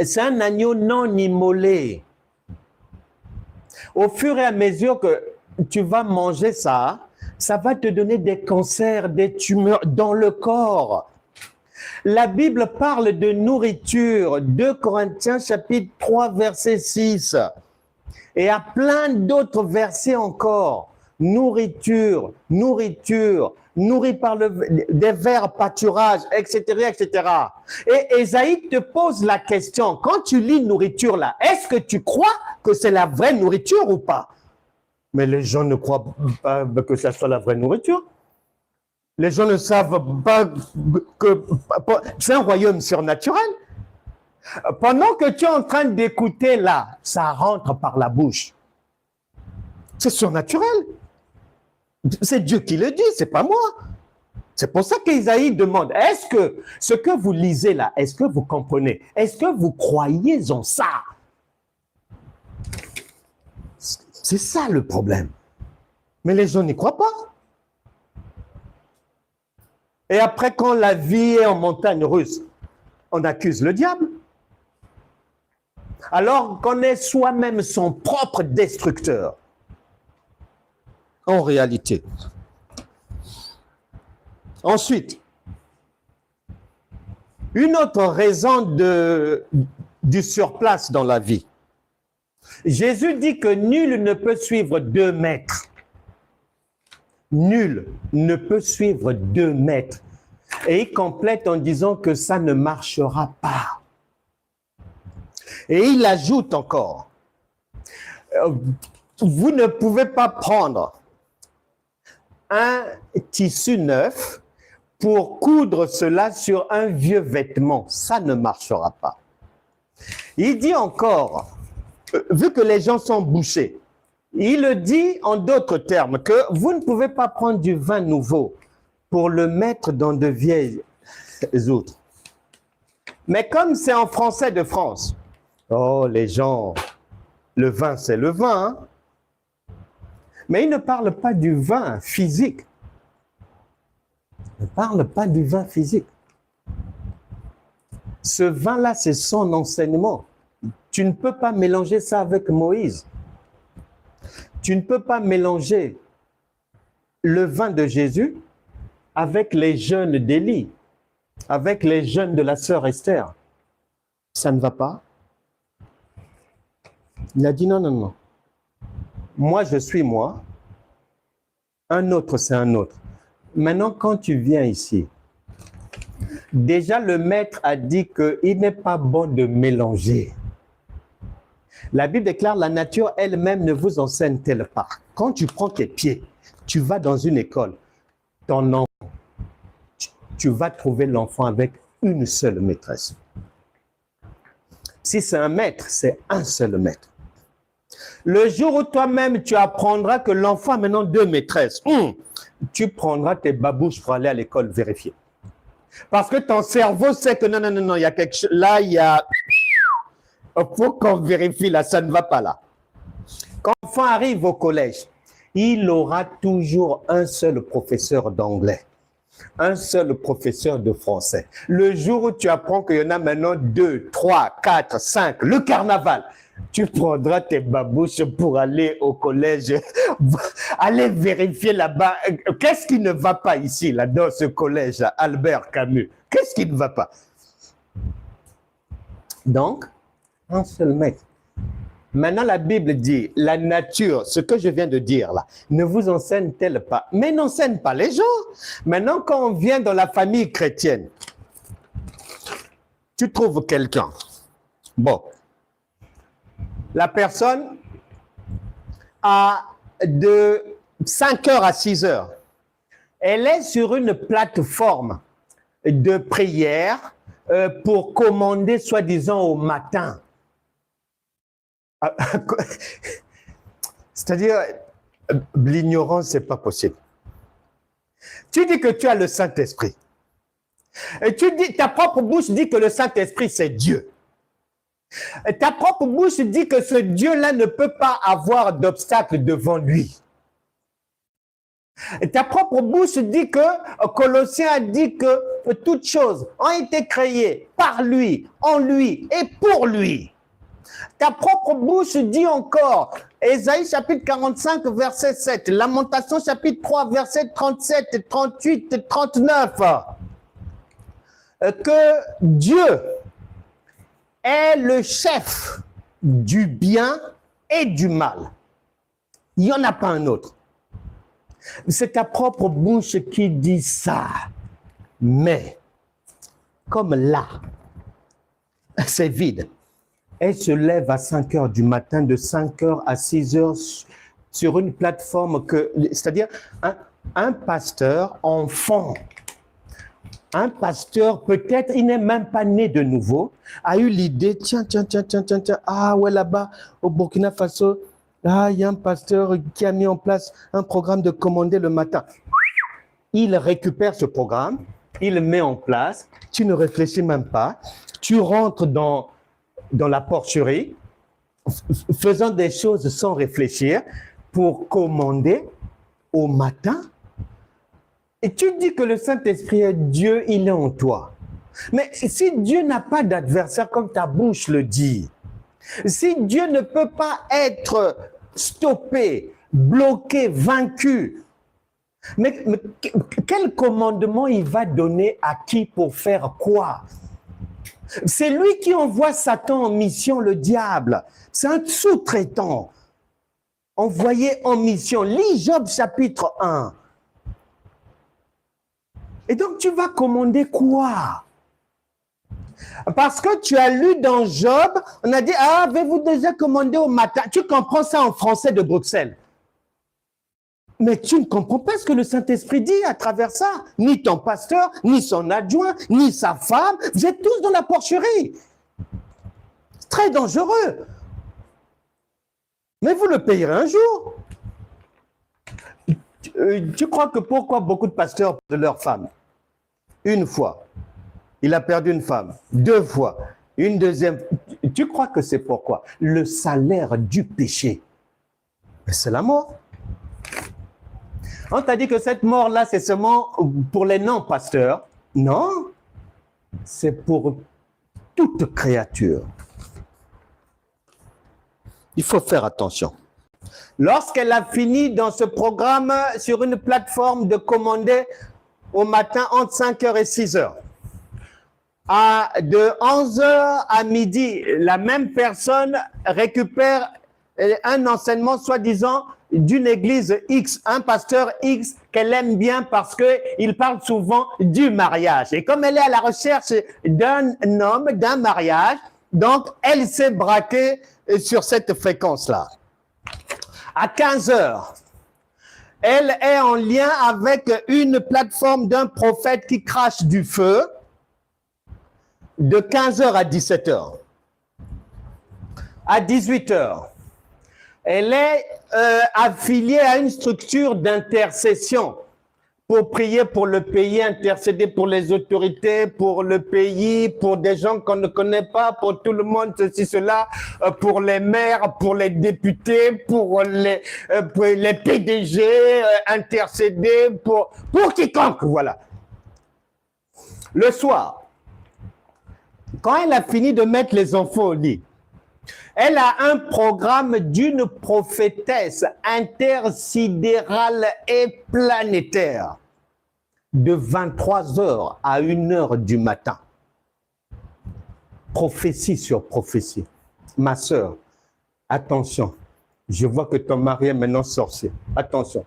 C'est un agneau non immolé. Au fur et à mesure que tu vas manger ça, ça va te donner des cancers, des tumeurs dans le corps. La Bible parle de nourriture, 2 Corinthiens chapitre 3 verset 6. Et à plein d'autres versets encore. Nourriture, nourriture, nourri par des vers pâturage, etc., etc. Et Ésaïe te pose la question, quand tu lis nourriture là, est-ce que tu crois que c'est la vraie nourriture ou pas? Mais les gens ne croient pas que ça soit la vraie nourriture. Les gens ne savent pas que c'est un royaume surnaturel. Pendant que tu es en train d'écouter là, ça rentre par la bouche. C'est surnaturel. C'est Dieu qui le dit, c'est pas moi. C'est pour ça qu'Isaïe demande, est-ce que ce que vous lisez là, est-ce que vous comprenez? Est-ce que vous croyez en ça? C'est ça le problème. Mais les gens n'y croient pas. Et après, quand la vie est en montagne russe, on accuse le diable. Alors qu'on est soi-même son propre destructeur. En réalité. Ensuite, une autre raison du surplace dans la vie. Jésus dit que nul ne peut suivre 2 maîtres. Nul ne peut suivre 2 maîtres. Et il complète en disant que ça ne marchera pas. Et il ajoute encore, vous ne pouvez pas prendre un tissu neuf pour coudre cela sur un vieux vêtement. Ça ne marchera pas. Il dit encore, vu que les gens sont bouchés, il le dit en d'autres termes, que vous ne pouvez pas prendre du vin nouveau pour le mettre dans de vieilles outres. Mais comme c'est en français de France, oh les gens, le vin c'est le vin, hein? Mais il ne parle pas du vin physique. Il ne parle pas du vin physique. Ce vin-là, c'est son enseignement. Tu ne peux pas mélanger ça avec Moïse. Tu ne peux pas mélanger le vin de Jésus avec les jeûnes d'Élie, avec les jeûnes de la sœur Esther. Ça ne va pas. Il a dit non, non, non. Moi, je suis moi. Un autre, c'est un autre. Maintenant, quand tu viens ici, déjà le maître a dit qu'il n'est pas bon de mélanger. La Bible déclare, la nature elle-même ne vous enseigne-t-elle pas? Quand tu prends tes pieds, tu vas dans une école, ton enfant, tu vas trouver l'enfant avec une seule maîtresse. Si c'est un maître, c'est un seul maître. Le jour où toi-même tu apprendras que l'enfant a maintenant 2 maîtresses, tu prendras tes babouches pour aller à l'école vérifier. Parce que ton cerveau sait que non, non, non, non, il y a quelque chose, là, il y a... Il faut qu'on vérifie, là, ça ne va pas là. Quand l'enfant arrive au collège, il aura toujours un seul professeur d'anglais, un seul professeur de français. Le jour où tu apprends qu'il y en a maintenant 2, 3, 4, 5, le carnaval, tu prendras tes babouches pour aller au collège, aller vérifier là-bas. Qu'est-ce qui ne va pas ici, là, dans ce collège, Albert Camus? Qu'est-ce qui ne va pas? Donc, un seul maître. Maintenant, la Bible dit, la nature, ce que je viens de dire là, ne vous enseigne-t-elle pas? Mais n'enseigne pas les gens. Maintenant, quand on vient dans la famille chrétienne, tu trouves quelqu'un. Bon. La personne a de 5 heures à 6 heures. Elle est sur une plateforme de prière pour commander, soi-disant, au matin. C'est-à-dire, l'ignorance, ce n'est pas possible. Tu dis que tu as le Saint-Esprit. Et tu dis, ta propre bouche dit que le Saint-Esprit, c'est Dieu. Et ta propre bouche dit que ce Dieu-là ne peut pas avoir d'obstacle devant lui. Et ta propre bouche dit que, Colossiens a dit que toutes choses ont été créées par lui, en lui et pour lui. Ta propre bouche dit encore, Ésaïe chapitre 45, verset 7, Lamentation chapitre 3, verset 37, 38, 39, que Dieu est le chef du bien et du mal. Il n'y en a pas un autre. C'est ta propre bouche qui dit ça. Mais, comme là, c'est vide. Elle se lève à 5 heures du matin, de 5 heures à 6 heures, sur une plateforme que, c'est-à-dire un pasteur enfant, un pasteur, peut-être, il n'est même pas né de nouveau, a eu l'idée, tiens, ah ouais, là-bas, au Burkina Faso, ah, il y a un pasteur qui a mis en place un programme de commander le matin. il récupère ce programme, il le met en place, tu ne réfléchis même pas, tu rentres dans la porcherie, faisant des choses sans réfléchir pour commander au matin. Et tu dis que le Saint-Esprit est Dieu, il est en toi. Mais si Dieu n'a pas d'adversaire comme ta bouche le dit, si Dieu ne peut pas être stoppé, bloqué, vaincu, mais quel commandement il va donner à qui pour faire quoi? C'est lui qui envoie Satan en mission, le diable. C'est un sous-traitant envoyé en mission. Lis Job chapitre 1. Et donc tu vas commander quoi? Parce que tu as lu dans Job, on a dit, ah, avez-vous déjà commandé au matin? Tu comprends ça en français de Bruxelles. Mais tu ne comprends pas ce que le Saint-Esprit dit à travers ça. Ni ton pasteur, ni son adjoint, ni sa femme. Vous êtes tous dans la porcherie. C'est très dangereux. Mais vous le payerez un jour. Tu crois que pourquoi beaucoup de pasteurs de leur femme? Une fois, il a perdu une femme. 2 fois, une deuxième. Tu crois que c'est pourquoi? Le salaire du péché. Mais c'est la mort. On t'a dit que cette mort-là, c'est seulement pour les non-pasteurs. Non, c'est pour toute créature. Il faut faire attention. Lorsqu'elle a fini dans ce programme sur une plateforme de commander au matin entre 5h et 6h, de 11h à midi, la même personne récupère un enseignement soi-disant d'une église X, un pasteur X qu'elle aime bien parce qu'il parle souvent du mariage. Et comme elle est à la recherche d'un homme, d'un mariage, donc elle s'est braquée sur cette fréquence-là. À 15h, elle est en lien avec une plateforme d'un prophète qui crache du feu de 15h à 17h. À 18h, elle est affiliée à une structure d'intercession pour prier pour le pays, intercéder pour les autorités, pour le pays, pour des gens qu'on ne connaît pas, pour tout le monde, ceci, cela, pour les maires, pour les députés, pour les PDG, intercéder pour quiconque, voilà. Le soir, quand elle a fini de mettre les enfants au lit, elle a un programme d'une prophétesse intersidérale et planétaire de 23h à 1h du matin. Prophétie sur prophétie. Ma sœur, attention, je vois que ton mari est maintenant sorcier. Attention,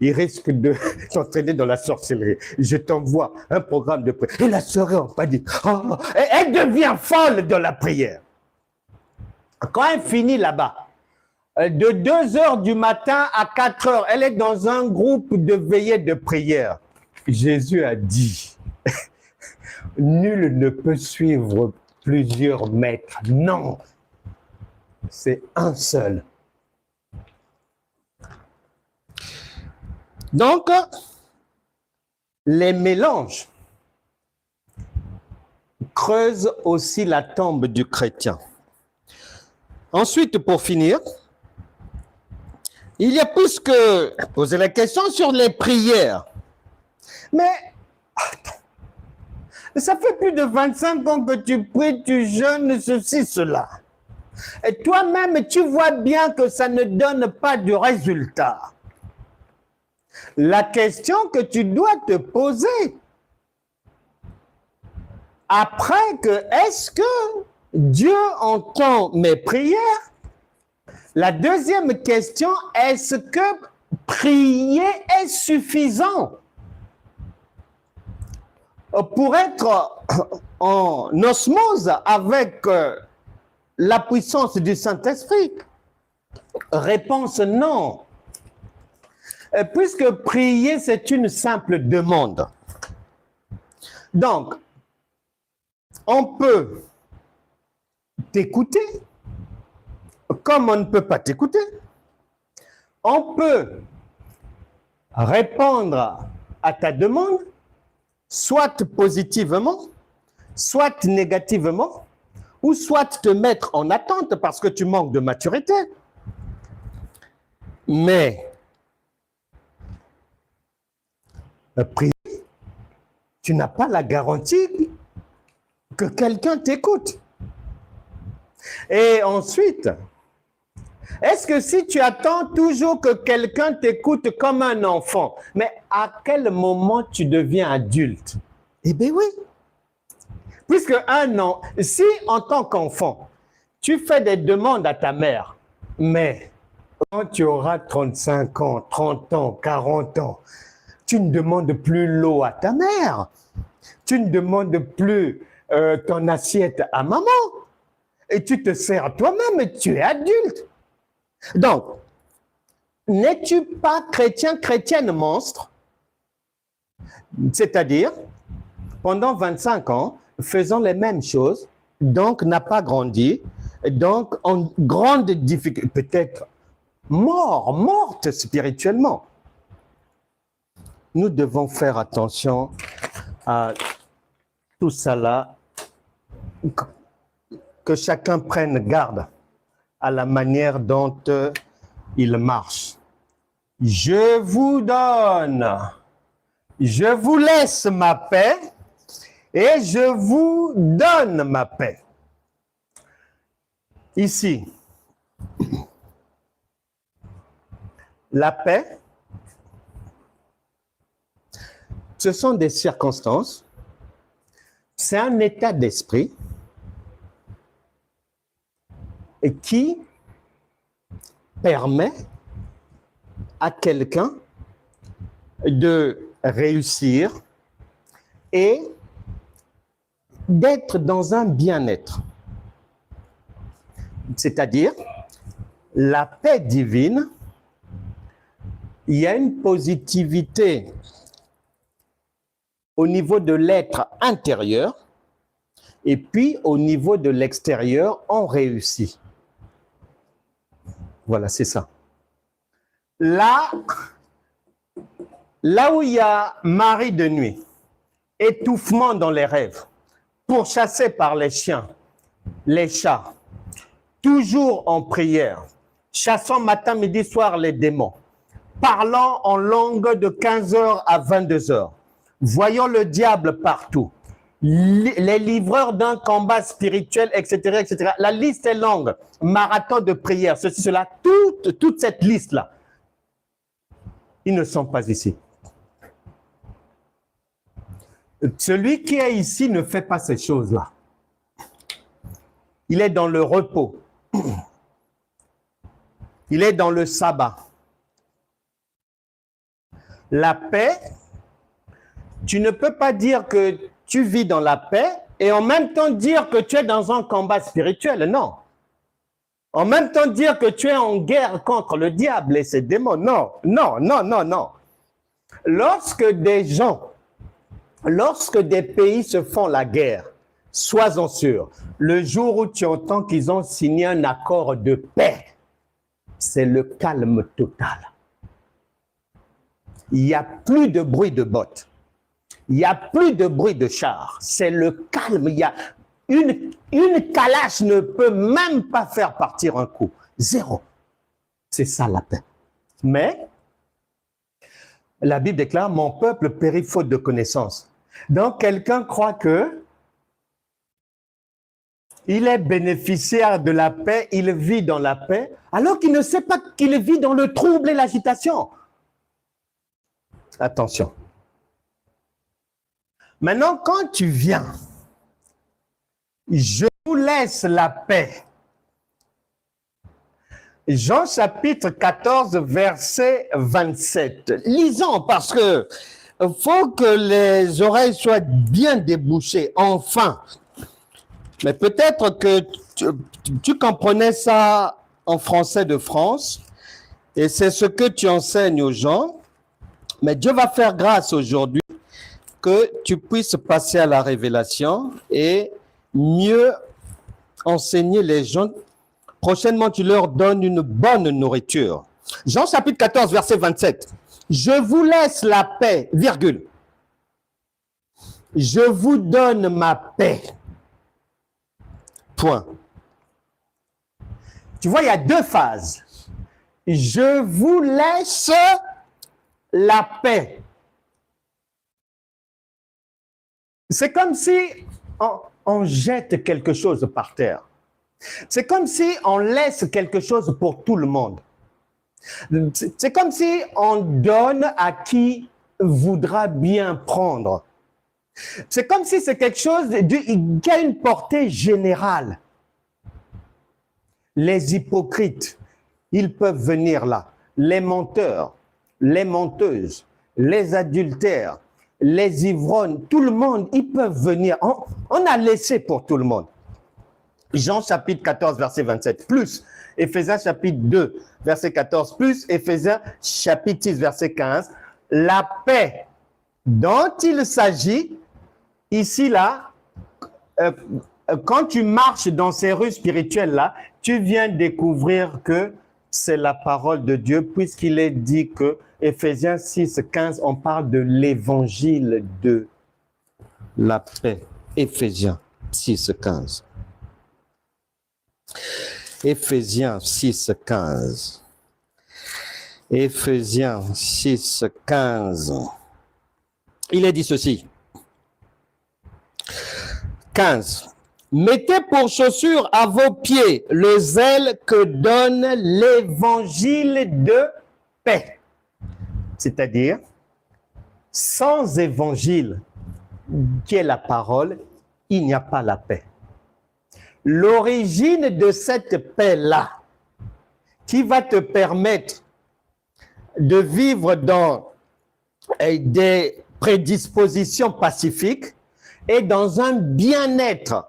il risque de s'entraîner dans la sorcellerie. Je t'envoie un programme de prière. Et la sœur n'a pas dit, oh, elle devient folle dans la prière. Quand elle finit là-bas, de 2h du matin à 4h, elle est dans un groupe de veillée de prière. Jésus a dit, nul ne peut suivre plusieurs maîtres. Non, c'est un seul. Donc, les mélanges creusent aussi la tombe du chrétien. Ensuite, pour finir, il y a plus que poser la question sur les prières. Mais, attends, ça fait plus de 25 ans que tu pries, tu jeûnes, ceci, cela. Et toi-même, tu vois bien que ça ne donne pas de résultat. La question que tu dois te poser, après que, est-ce que Dieu entend mes prières? La deuxième question, est-ce que prier est suffisant pour être en osmose avec la puissance du Saint-Esprit? Réponse non. Puisque prier, c'est une simple demande. Donc, on peut t'écouter, comme on ne peut pas t'écouter. On peut répondre à ta demande, soit positivement, soit négativement, ou soit te mettre en attente parce que tu manques de maturité. Mais, tu n'as pas la garantie que quelqu'un t'écoute. Et ensuite, est-ce que si tu attends toujours que quelqu'un t'écoute comme un enfant, mais à quel moment tu deviens adulte? Eh bien oui. Puisque si en tant qu'enfant, tu fais des demandes à ta mère, mais quand tu auras 35 ans, 30 ans, 40 ans, tu ne demandes plus l'eau à ta mère. Tu ne demandes plus ton assiette à maman. Et tu te sers toi-même et tu es adulte. Donc, n'es-tu pas chrétien, chrétienne monstre? C'est-à-dire, pendant 25 ans, faisant les mêmes choses, donc n'a pas grandi, donc en grande difficulté, peut-être morte spirituellement. Nous devons faire attention à tout ça là, que chacun prenne garde à la manière dont il marche. Je vous donne, je vous laisse ma paix et je vous donne ma paix. Ici, la paix, ce sont des circonstances, c'est un état d'esprit qui permet à quelqu'un de réussir et d'être dans un bien-être. C'est-à-dire, la paix divine, il y a une positivité au niveau de l'être intérieur et puis au niveau de l'extérieur, on réussit. Voilà, c'est ça. Là où il y a Marie de nuit, étouffement dans les rêves, pourchassé par les chiens, les chats, toujours en prière, chassant matin, midi, soir les démons, parlant en langue de 15h à 22h, voyant le diable partout, les livreurs d'un combat spirituel, etc., etc. La liste est longue. Marathon de prière, ceci, cela, toute cette liste-là. Ils ne sont pas ici. Celui qui est ici ne fait pas ces choses-là. Il est dans le repos. Il est dans le sabbat. La paix, tu ne peux pas dire que tu vis dans la paix et en même temps dire que tu es dans un combat spirituel. Non. En même temps dire que tu es en guerre contre le diable et ses démons. Non, non, non, non, non. Lorsque des pays se font la guerre, sois-en sûr, le jour où tu entends qu'ils ont signé un accord de paix, c'est le calme total. Il n'y a plus de bruit de bottes. Il n'y a plus de bruit de chars. C'est le calme. Il y a une calache ne peut même pas faire partir un coup. Zéro. C'est ça la paix. Mais la Bible déclare, mon peuple périt faute de connaissance. Donc quelqu'un croit que il est bénéficiaire de la paix, il vit dans la paix, alors qu'il ne sait pas qu'il vit dans le trouble et l'agitation. Attention. Maintenant, quand tu viens, je vous laisse la paix. Jean chapitre 14, verset 27. Lisons parce que faut que les oreilles soient bien débouchées, enfin. Mais peut-être que tu comprenais ça en français de France et c'est ce que tu enseignes aux gens. Mais Dieu va faire grâce aujourd'hui que tu puisses passer à la révélation et mieux enseigner les gens. Prochainement, tu leur donnes une bonne nourriture. Jean chapitre 14, verset 27. Je vous laisse la paix, virgule. Je vous donne ma paix. Point. Tu vois, il y a deux phases. Je vous laisse la paix. C'est comme si on jette quelque chose par terre. C'est comme si on laisse quelque chose pour tout le monde. C'est comme si on donne à qui voudra bien prendre. C'est comme si c'est quelque chose qui a une portée générale. Les hypocrites, ils peuvent venir là. Les menteurs, les menteuses, les adultères, les ivrognes, tout le monde, ils peuvent venir. On a laissé pour tout le monde. Jean chapitre 14, verset 27, plus Éphésiens chapitre 2, verset 14, plus Éphésiens chapitre 6, verset 15. La paix dont il s'agit, ici, là, quand tu marches dans ces rues spirituelles-là, tu viens découvrir que c'est la parole de Dieu, puisqu'il est dit que Éphésiens 6, 15, on parle de l'évangile de la paix. Éphésiens 6, 15. Éphésiens 6, 15. Éphésiens 6, 15. Il est dit ceci. 15. Mettez pour chaussure à vos pieds le zèle que donne l'évangile de paix. C'est-à-dire, sans évangile, qui est la parole, il n'y a pas la paix. L'origine de cette paix-là, qui va te permettre de vivre dans des prédispositions pacifiques et dans un bien-être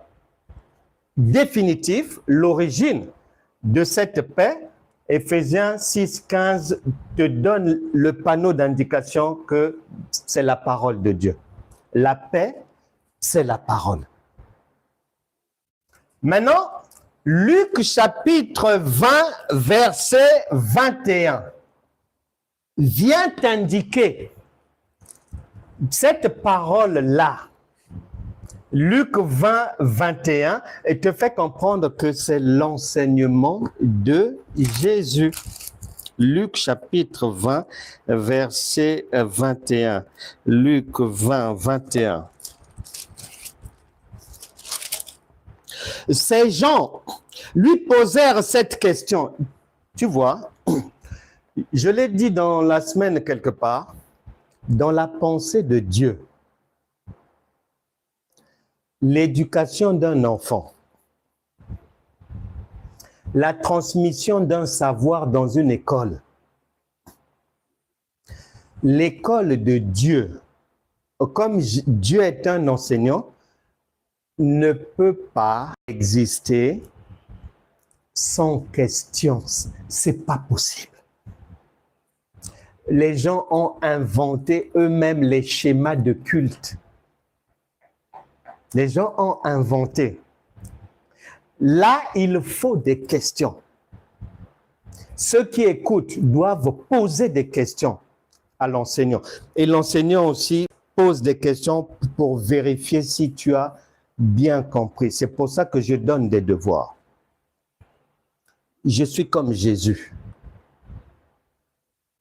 définitif, l'origine de cette paix, Éphésiens 6, 15 te donne le panneau d'indication que c'est la parole de Dieu. La paix, c'est la parole. Maintenant, Luc chapitre 20, verset 21 vient t'indiquer cette parole-là. Luc 20, 21 et te fait comprendre que c'est l'enseignement de Jésus. Luc chapitre 20, verset 21. Luc 20, 21. Ces gens lui posèrent cette question. Tu vois, je l'ai dit dans la semaine quelque part, dans la pensée de Dieu, l'éducation d'un enfant, la transmission d'un savoir dans une école, l'école de Dieu, comme Dieu est un enseignant, ne peut pas exister sans question. C'est pas possible. Les gens ont inventé eux-mêmes les schémas de culte. Les gens ont inventé. Là, il faut des questions. Ceux qui écoutent doivent poser des questions à l'enseignant. Et l'enseignant aussi pose des questions pour vérifier si tu as bien compris. C'est pour ça que je donne des devoirs. Je suis comme Jésus.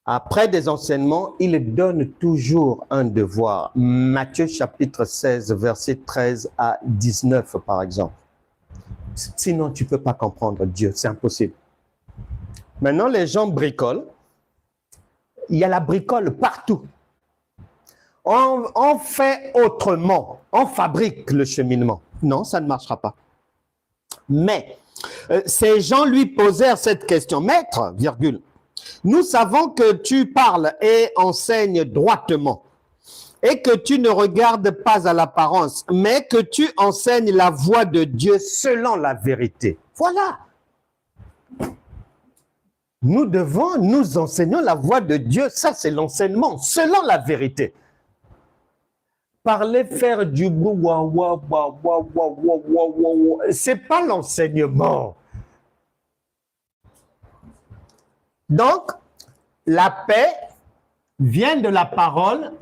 Après des enseignements, il donne toujours un devoir. Matthieu chapitre 16, verset 13 à 19, par exemple. Sinon, tu ne peux pas comprendre Dieu, c'est impossible. Maintenant, les gens bricolent. Il y a la bricole partout. On fait autrement. On fabrique le cheminement. Non, ça ne marchera pas. Mais ces gens lui posèrent cette question. Maître, virgule, nous savons que tu parles et enseignes droitement et que tu ne regardes pas à l'apparence, mais que tu enseignes la voie de Dieu selon la vérité. Voilà. Nous enseignons la voie de Dieu. Ça, c'est l'enseignement selon la vérité. Parler, faire du bruit, c'est pas l'enseignement. Donc, la paix vient de la parole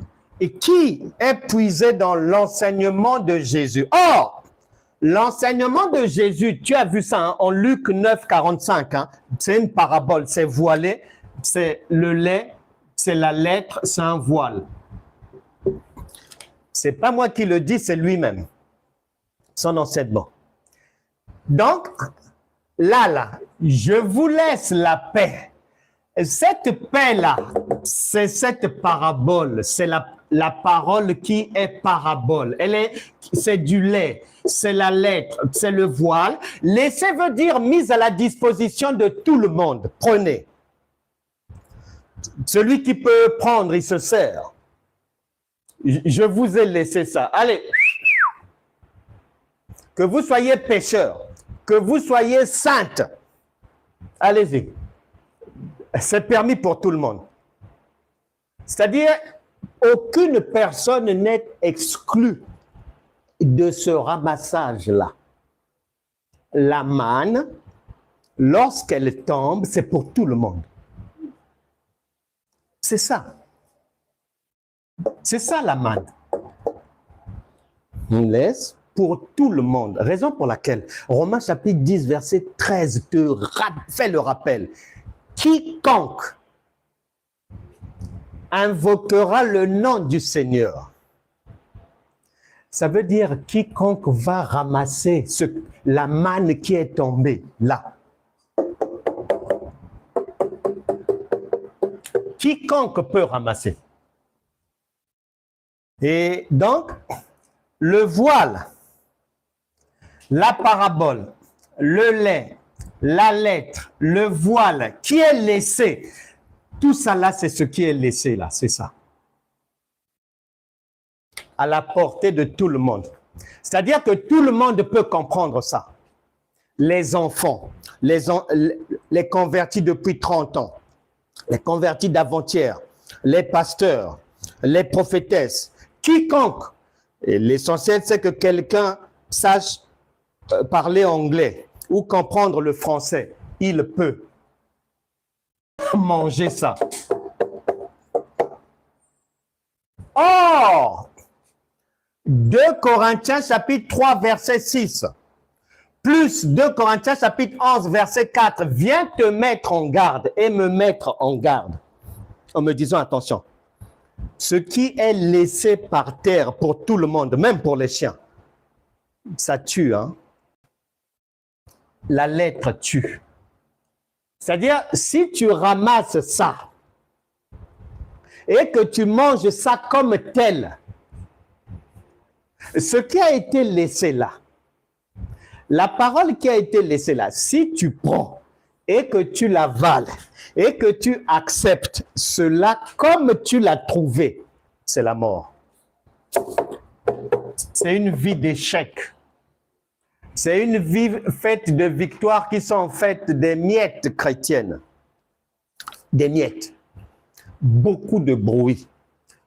et qui est puisé dans l'enseignement de Jésus. Or, l'enseignement de Jésus, tu as vu ça hein, en Luc 9, 45, hein, c'est une parabole, c'est voilé, c'est le lait, c'est la lettre, c'est un voile. C'est pas moi qui le dis, c'est lui-même, son enseignement. Donc, là, je vous laisse la paix. Cette paix-là, c'est cette parabole, c'est la parole qui est parabole. C'est du lait, c'est la lettre, c'est le voile. Laissez veut dire mise à la disposition de tout le monde. Prenez. Celui qui peut prendre, il se sert. Je vous ai laissé ça. Allez. Que vous soyez pécheurs, que vous soyez saintes. Allez-y. C'est permis pour tout le monde. C'est-à-dire, aucune personne n'est exclue de ce ramassage-là. La manne, lorsqu'elle tombe, c'est pour tout le monde. C'est ça. C'est ça la manne. On laisse pour tout le monde. Raison pour laquelle Romains chapitre 10, verset 13 te fait le rappel. Quiconque invoquera le nom du Seigneur. Ça veut dire quiconque va ramasser la manne qui est tombée là. Quiconque peut ramasser. Et donc, le voile, la parabole, le lait, la lettre, le voile qui est laissé, tout ça là, c'est ce qui est laissé là, c'est ça. À la portée de tout le monde. C'est-à-dire que tout le monde peut comprendre ça. Les enfants, les convertis depuis 30 ans, les convertis d'avant-hier, les pasteurs, les prophétesses, quiconque. Et l'essentiel, c'est que quelqu'un sache parler anglais ou comprendre le français. Il peut manger ça. Or, 2 Corinthiens chapitre 3 verset 6 plus 2 Corinthiens chapitre 11 verset 4 vient te mettre en garde et me mettre en garde en me disant attention, ce qui est laissé par terre pour tout le monde, même pour les chiens, ça tue, hein? La lettre tue. C'est-à-dire, si tu ramasses ça et que tu manges ça comme tel, ce qui a été laissé là, la parole qui a été laissée là, si tu prends et que tu l'avales et que tu acceptes cela comme tu l'as trouvé, c'est la mort. C'est une vie d'échec. C'est une vie faite de victoires qui sont faites des miettes chrétiennes. Des miettes. Beaucoup de bruit.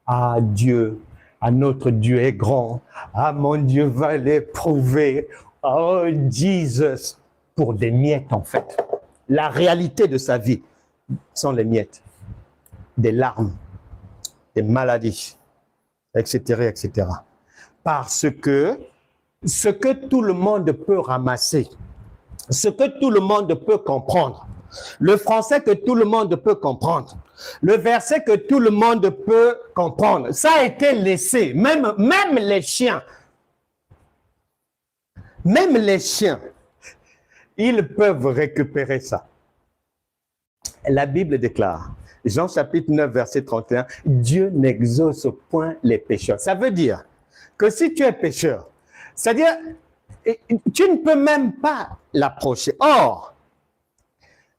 Ah Dieu, ah notre Dieu est grand. Ah mon Dieu va l'éprouver. Oh Jesus. Pour des miettes en fait. La réalité de sa vie sont les miettes. Des larmes, des maladies, etc., etc. Parce que ce que tout le monde peut ramasser, ce que tout le monde peut comprendre, le français que tout le monde peut comprendre, le verset que tout le monde peut comprendre, ça a été laissé, même les chiens, ils peuvent récupérer ça. La Bible déclare, Jean chapitre 9, verset 31, Dieu n'exauce point les pécheurs. Ça veut dire que si tu es pécheur, c'est-à-dire, tu ne peux même pas l'approcher. Or,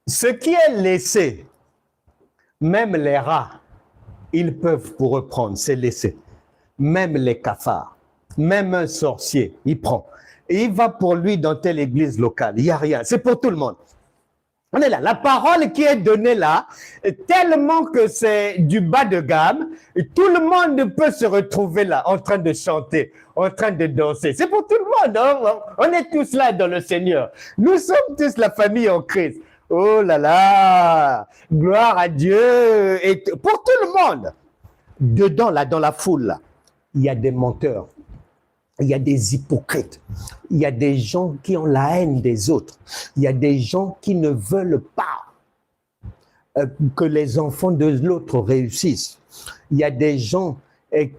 ce qui est laissé, même les rats, ils peuvent pour reprendre, c'est laissé. Même les cafards, même un sorcier, il prend. Et il va pour lui dans telle église locale, il n'y a rien, c'est pour tout le monde. On est là, la parole qui est donnée là, tellement que c'est du bas de gamme, tout le monde peut se retrouver là, en train de chanter, en train de danser. C'est pour tout le monde, hein? On est tous là dans le Seigneur. Nous sommes tous la famille en Christ. Oh là là, gloire à Dieu. Et pour tout le monde, dedans, là, dans la foule, là, il y a des menteurs, il y a des hypocrites, il y a des gens qui ont la haine des autres, il y a des gens qui ne veulent pas que les enfants de l'autre réussissent. Il y a des gens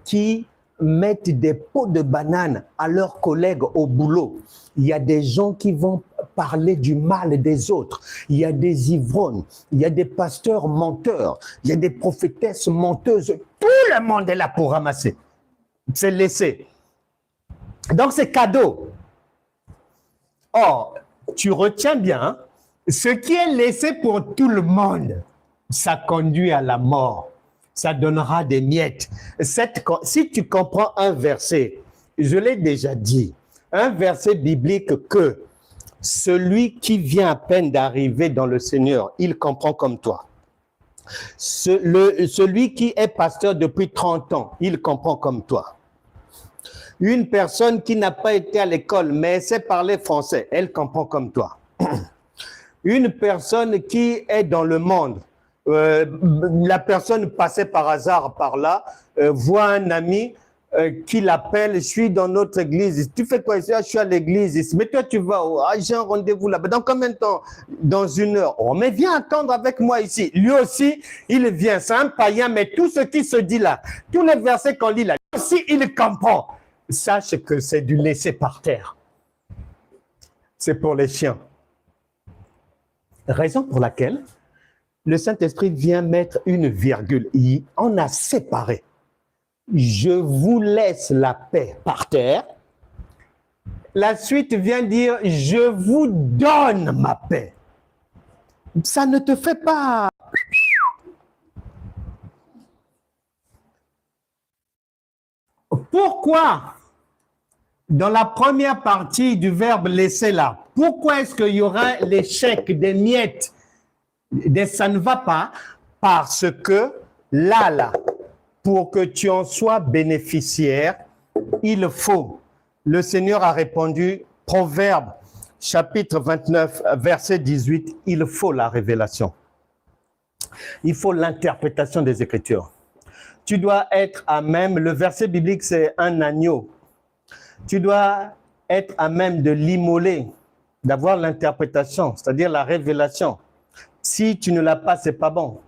qui mettent des pots de bananes à leurs collègues au boulot. Il y a des gens qui vont parler du mal des autres. Il y a des ivrognes, il y a des pasteurs menteurs, il y a des prophétesses menteuses. Tout le monde est là pour ramasser. C'est laissé. Donc c'est cadeau. Or, tu retiens bien, hein, ce qui est laissé pour tout le monde, ça conduit à la mort. Ça donnera des miettes. Si tu comprends un verset, je l'ai déjà dit, un verset biblique que celui qui vient à peine d'arriver dans le Seigneur, il comprend comme toi. Celui qui est pasteur depuis 30 ans, il comprend comme toi. Une personne qui n'a pas été à l'école, mais sait parler français, elle comprend comme toi. Une personne qui est dans le monde, la personne passait par hasard par là, voit un ami qui l'appelle, je suis dans notre église. Tu fais quoi ici? Je suis à l'église. Mais toi, tu vas, j'ai un rendez-vous là-bas. Dans combien de temps? Dans 1 heure. Oh, mais viens attendre avec moi ici. Lui aussi, il vient. C'est un païen, mais tout ce qui se dit là, tous les versets qu'on lit là, lui aussi, il comprend. Sache que c'est du laisser par terre. C'est pour les chiens. Raison pour laquelle le Saint-Esprit vient mettre une virgule. Il en a séparé. Je vous laisse la paix par terre. La suite vient dire, je vous donne ma paix. Ça ne te fait pas. Pourquoi, dans la première partie du verbe laisser là, pourquoi est-ce qu'il y aura l'échec des miettes? Ça ne va pas parce que là, pour que tu en sois bénéficiaire, il faut. Le Seigneur a répondu, Proverbe, chapitre 29, verset 18, il faut la révélation. Il faut l'interprétation des Écritures. Tu dois être à même, le verset biblique c'est un agneau. Tu dois être à même de l'immoler, d'avoir l'interprétation, c'est-à-dire la révélation. Si tu ne l'as pas, c'est pas bon.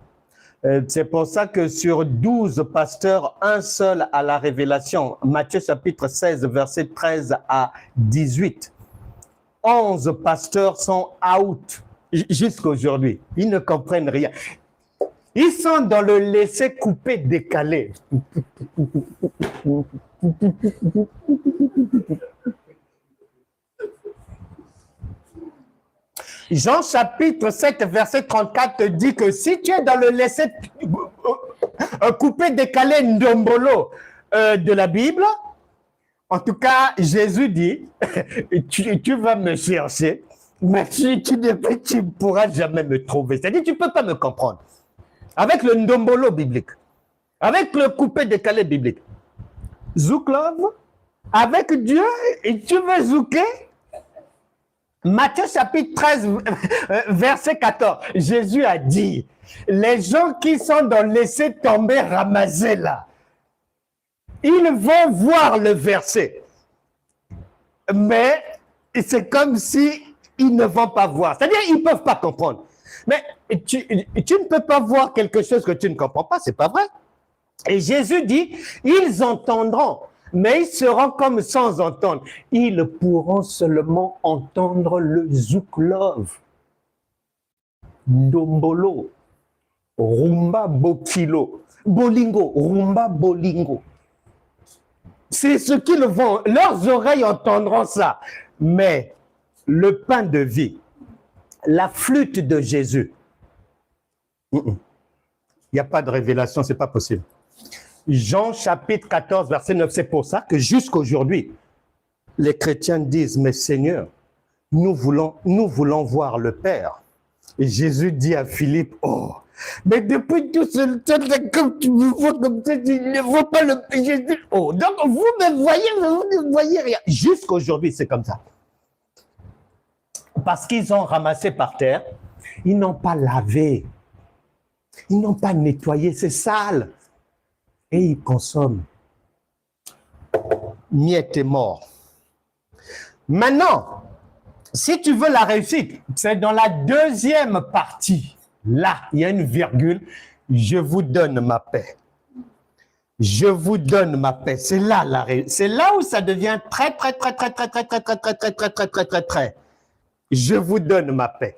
C'est pour ça que sur 12 pasteurs, un seul a la révélation. Matthieu chapitre 16, verset 13 à 18. 11 pasteurs sont out jusqu'à aujourd'hui. Ils ne comprennent rien. Ils sont dans le laisser couper décalé. Jean chapitre 7, verset 34 te dit que si tu es dans le laisser couper, décaler, ndombolo de la Bible, en tout cas, Jésus dit, tu vas me chercher, mais si tu ne pourras jamais me trouver. C'est-à-dire, tu ne peux pas me comprendre. Avec le ndombolo biblique, avec le couper, décaler biblique. Zouklov, avec Dieu, et tu veux zouker? Matthieu chapitre 13, verset 14, Jésus a dit, les gens qui sont dans laisser tomber, ramasser là, ils vont voir le verset, mais c'est comme si ils ne vont pas voir, c'est-à-dire ils ne peuvent pas comprendre. Mais tu ne peux pas voir quelque chose que tu ne comprends pas, c'est pas vrai. Et Jésus dit, ils entendront, mais ils seront comme sans entendre. Ils pourront seulement entendre le zouklov, ndombolo, rumba bokilo, bolingo, rumba bolingo. C'est ce qu'ils vont, leurs oreilles entendront ça. Mais le pain de vie, la flûte de Jésus, il n'y a pas de révélation, c'est pas possible. Jean chapitre 14, verset 9, c'est pour ça que jusqu'aujourd'hui, les chrétiens disent, mais Seigneur, nous voulons voir le Père. Et Jésus dit à Philippe, oh, mais depuis tout ce temps, comme tu me vois comme ça, tu ne vois pas le Jésus. Oh, donc vous me voyez, vous ne voyez rien. Jusqu'aujourd'hui, c'est comme ça. Parce qu'ils ont ramassé par terre, Ils n'ont pas lavé. Ils n'ont pas nettoyé. C'est sale. Et ils consomment. Miette est mort. Maintenant, si tu veux la réussite, c'est dans la deuxième partie. Là, il y a une virgule. Je vous donne ma paix. Je vous donne ma paix. C'est là la réussite. C'est là où ça devient très. Je vous donne ma paix.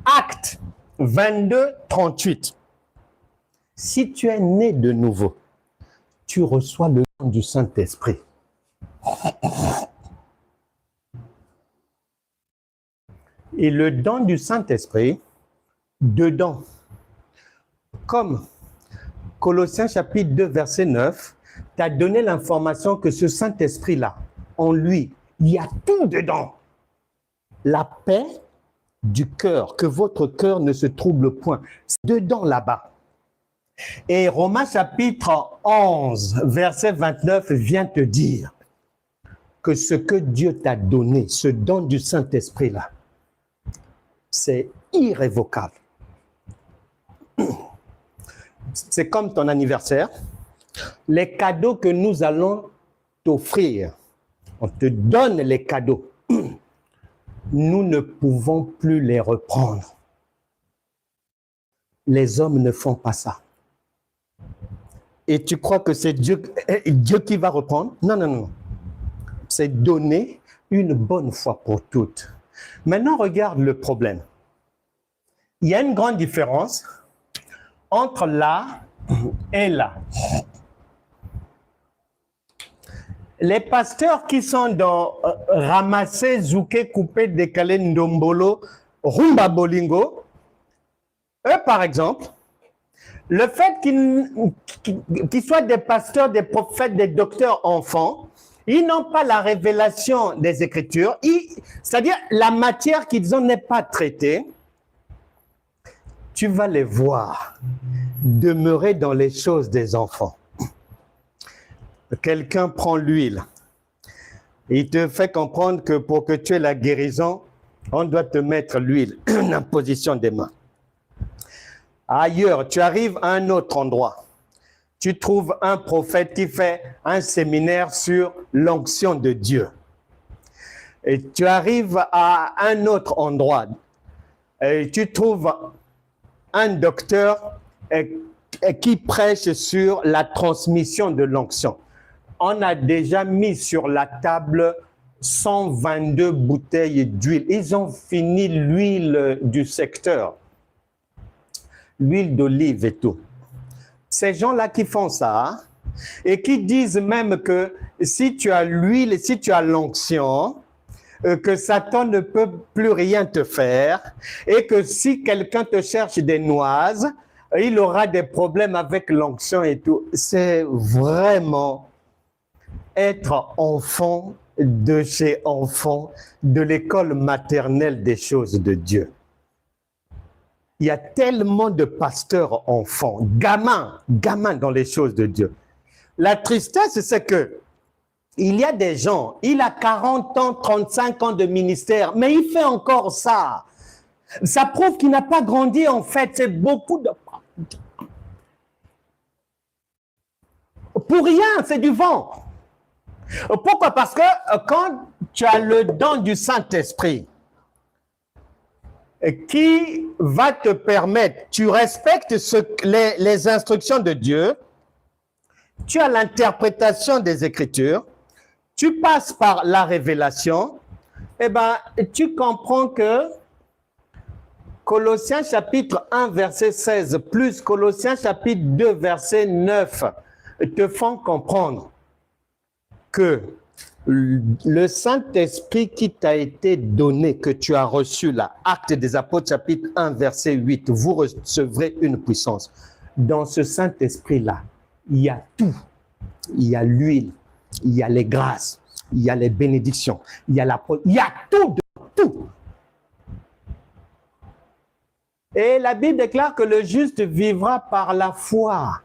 Acte 22, 38. Si tu es né de nouveau, tu reçois le don du Saint-Esprit. Et le don du Saint-Esprit, dedans, comme Colossiens chapitre 2, verset 9, t'a donné l'information que ce Saint-Esprit-là, en lui, il y a tout dedans. La paix du cœur, que votre cœur ne se trouble point. C'est dedans là-bas. Et Romains chapitre 11, verset 29 vient te dire que ce que Dieu t'a donné, ce don du Saint-Esprit-là, c'est irrévocable. C'est comme ton anniversaire. Les cadeaux que nous allons t'offrir, on te donne les cadeaux. Nous ne pouvons plus les reprendre. Les hommes ne font pas ça. Et tu crois que c'est Dieu qui va reprendre? Non, non, non. C'est donné une bonne fois pour toutes. Maintenant, regarde le problème. Il y a une grande différence entre là et là. Les pasteurs qui sont dans ramasser, zouké, couper, décaler, ndombolo, rumba bolingo, eux par exemple, le fait qu'ils soient des pasteurs, des prophètes, des docteurs enfants, ils n'ont pas la révélation des Écritures, c'est-à-dire la matière qu'ils ont n'est pas traitée. Tu vas les voir demeurer dans les choses des enfants. Quelqu'un prend l'huile. Il te fait comprendre que pour que tu aies la guérison, on doit te mettre l'huile, en position des mains. Ailleurs, tu arrives à un autre endroit. Tu trouves un prophète qui fait un séminaire sur l'onction de Dieu. Et tu arrives à un autre endroit. Et tu trouves un docteur qui prêche sur la transmission de l'onction. On a déjà mis sur la table 122 bouteilles d'huile. Ils ont fini l'huile du secteur. L'huile d'olive et tout. Ces gens-là qui font ça et qui disent même que si tu as l'huile, si tu as l'onction, que Satan ne peut plus rien te faire et que si quelqu'un te cherche des noises, il aura des problèmes avec l'onction et tout. C'est vraiment être enfant de chez enfant, de l'école maternelle des choses de Dieu. Il y a tellement de pasteurs enfants, gamins dans les choses de Dieu. La tristesse, c'est que il y a des gens, il a 40 ans, 35 ans de ministère, mais il fait encore ça. Ça prouve qu'il n'a pas grandi en fait, c'est beaucoup de... Pour rien, c'est du vent. Pourquoi? Parce que quand tu as le don du Saint-Esprit qui va te permettre, tu respectes les instructions de Dieu, tu as l'interprétation des Écritures, tu passes par la révélation, eh bien, tu comprends que Colossiens chapitre 1, verset 16, plus Colossiens chapitre 2, verset 9, te font comprendre que le Saint-Esprit qui t'a été donné, que tu as reçu là, Actes des Apôtres chapitre 1, verset 8, vous recevrez une puissance. Dans ce Saint-Esprit-là, il y a tout. Il y a l'huile, il y a les grâces, il y a les bénédictions, il y a il y a tout, tout. Et la Bible déclare que le juste vivra par la foi.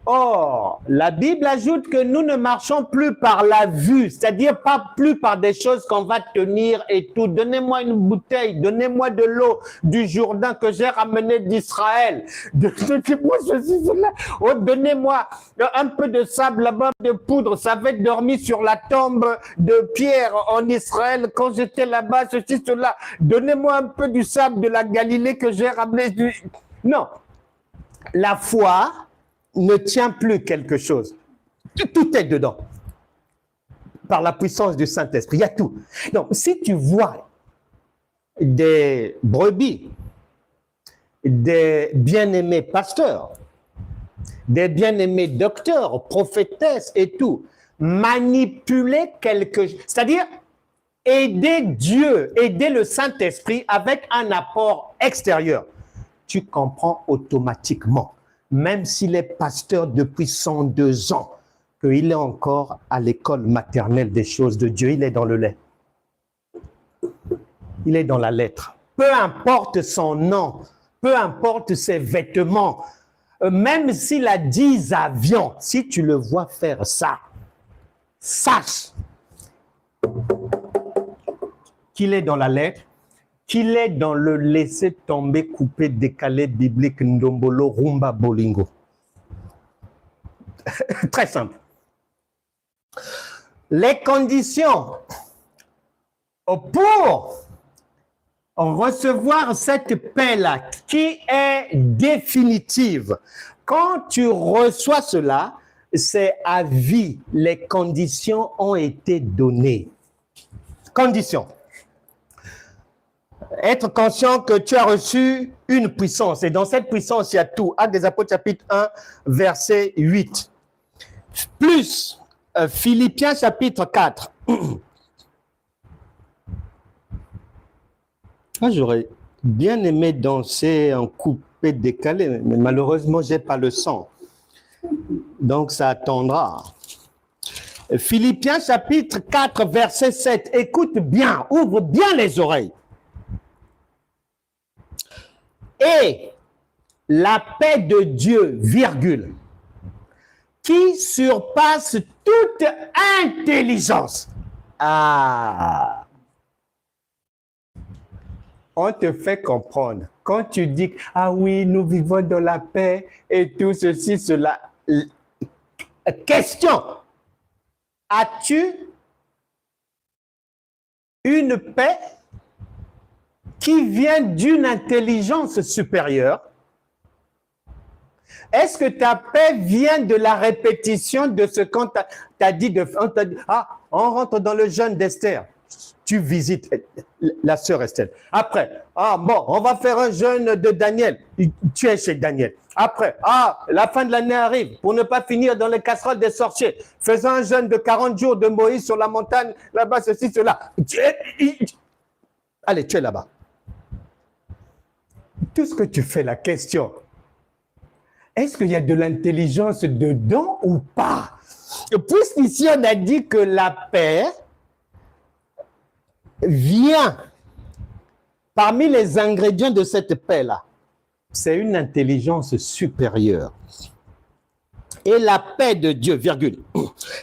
Or, la Bible ajoute que nous ne marchons plus par la vue, c'est-à-dire pas plus par des choses qu'on va tenir et tout. Donnez-moi une bouteille, donnez-moi de l'eau du Jourdain que j'ai ramené d'Israël. Oh, donnez-moi un peu de sable là-bas, de poudre, ça va être dormi sur la tombe de Pierre en Israël quand j'étais là-bas, ceci, cela. Donnez-moi un peu du sable de la Galilée que j'ai ramené. Non, la foi ne tient plus quelque chose. Tout est dedans. Par la puissance du Saint-Esprit, il y a tout. Donc, si tu vois des brebis, des bien-aimés pasteurs, des bien-aimés docteurs, prophétesses et tout, manipuler quelque chose, c'est-à-dire aider Dieu, aider le Saint-Esprit avec un apport extérieur, tu comprends automatiquement, même s'il est pasteur depuis 102 ans, qu'il est encore à l'école maternelle des choses de Dieu. Il est dans le lait. Il est dans la lettre. Peu importe son nom, peu importe ses vêtements, même s'il a 10 avions, si tu le vois faire ça, sache qu'il est dans la lettre, qu'il est dans le laisser tomber, couper, décaler biblique, ndombolo, rumba, bolingo. Très simple. Les conditions pour recevoir cette paix-là, qui est définitive, quand tu reçois cela, c'est à vie. Les conditions ont été données. Conditions. Être conscient que tu as reçu une puissance. Et dans cette puissance, il y a tout. Actes des Apôtres, chapitre 1, verset 8. Plus Philippiens, chapitre 4. J'aurais bien aimé danser en coupé décalé, mais malheureusement, je n'ai pas le son. Donc, ça attendra. Philippiens, chapitre 4, verset 7. Écoute bien, ouvre bien les oreilles. Et la paix de Dieu, virgule, qui surpasse toute intelligence. Ah! On te fait comprendre. Quand tu dis, ah oui, nous vivons dans la paix et tout ceci, cela. Question. As-tu une paix qui vient d'une intelligence supérieure? Est-ce que ta paix vient de la répétition de ce qu'on t'a dit? On rentre dans le jeûne d'Esther. Tu visites la sœur Esther. Après, on va faire un jeûne de Daniel. Tu es chez Daniel. Après, la fin de l'année arrive pour ne pas finir dans les casseroles des sorciers. Faisons un jeûne de 40 jours de Moïse sur la montagne, là-bas, ceci, cela. Allez, tu es là-bas. Tout ce que tu fais, la question, est-ce qu'il y a de l'intelligence dedans ou pas? Puisqu'ici, on a dit que la paix vient parmi les ingrédients de cette paix-là. C'est une intelligence supérieure. Et la paix de Dieu, virgule,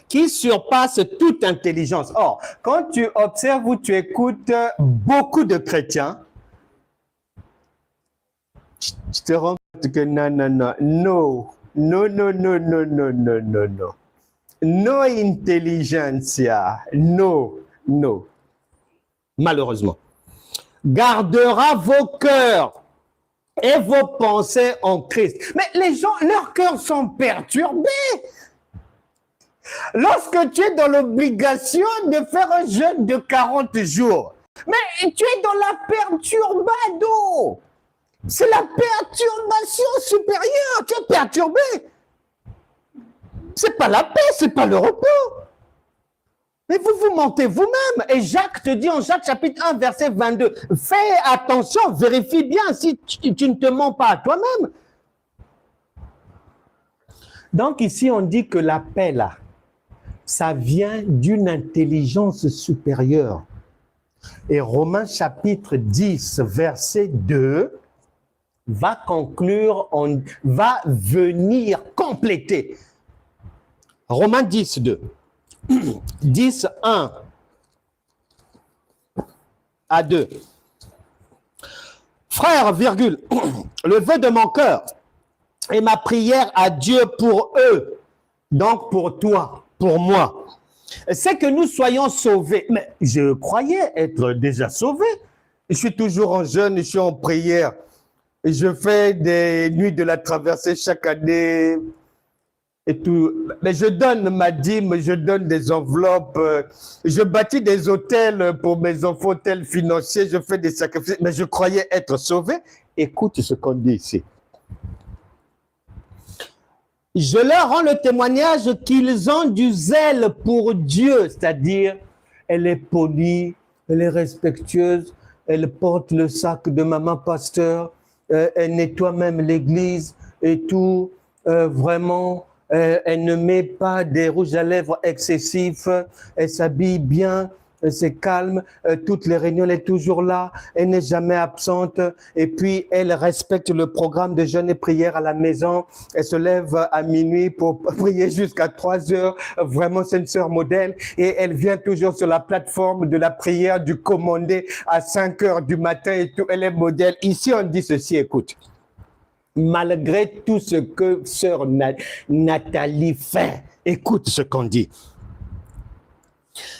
qui surpasse toute intelligence. Or, quand tu observes ou tu écoutes beaucoup de chrétiens, tu te rends compte que no intelligentsia, no. Malheureusement. Gardera vos cœurs et vos pensées en Christ. Mais les gens, leurs cœurs sont perturbés. Lorsque tu es dans l'obligation de faire un jeûne de 40 jours, mais tu es dans la perturbado. C'est la perturbation supérieure. Tu es perturbé. C'est pas la paix, c'est pas le repos. Mais vous vous mentez vous-même. Et Jacques te dit en Jacques chapitre 1, verset 22, fais attention, vérifie bien si tu ne te mens pas à toi-même. Donc ici, on dit que la paix, là, ça vient d'une intelligence supérieure. Et Romains chapitre 10, verset 2, va conclure, va venir compléter. Romains 10, 2. 10, 1 à 2. Frère, virgule, le vœu de mon cœur et ma prière à Dieu pour eux, donc pour toi, pour moi, c'est que nous soyons sauvés. Mais je croyais être déjà sauvé. Je suis toujours en jeûne, je suis en prière. Je fais des nuits de la traversée chaque année et tout. Mais je donne ma dîme, je donne des enveloppes, je bâtis des hôtels pour mes enfants, hôtels financiers, je fais des sacrifices. Mais je croyais être sauvé. Écoute ce qu'on dit ici. Je leur rends le témoignage qu'ils ont du zèle pour Dieu, c'est-à-dire elle est polie, elle est respectueuse, elle porte le sac de maman pasteur, elle nettoie même l'église et tout, vraiment, elle ne met pas des rouges à lèvres excessifs, elle s'habille bien, c'est calme, toutes les réunions, elle est toujours là, elle n'est jamais absente, et puis elle respecte le programme de jeûne et prière à la maison, elle se lève à minuit pour prier jusqu'à 3 heures, vraiment c'est une sœur modèle, et elle vient toujours sur la plateforme de la prière du commandé à 5 heures du matin et tout, elle est modèle. Ici on dit ceci, écoute, malgré tout ce que sœur Nathalie fait, écoute ce qu'on dit.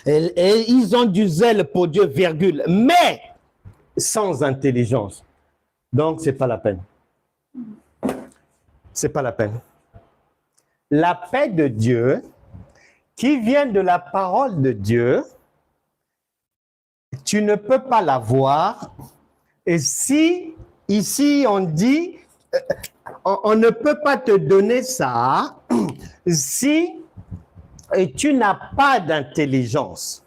Et ils ont du zèle pour Dieu, virgule, mais sans intelligence. Donc, c'est pas la peine. C'est pas la peine. La paix de Dieu, qui vient de la parole de Dieu, tu ne peux pas l'avoir. Et si, ici, on dit, on ne peut pas te donner ça si et tu n'as pas d'intelligence.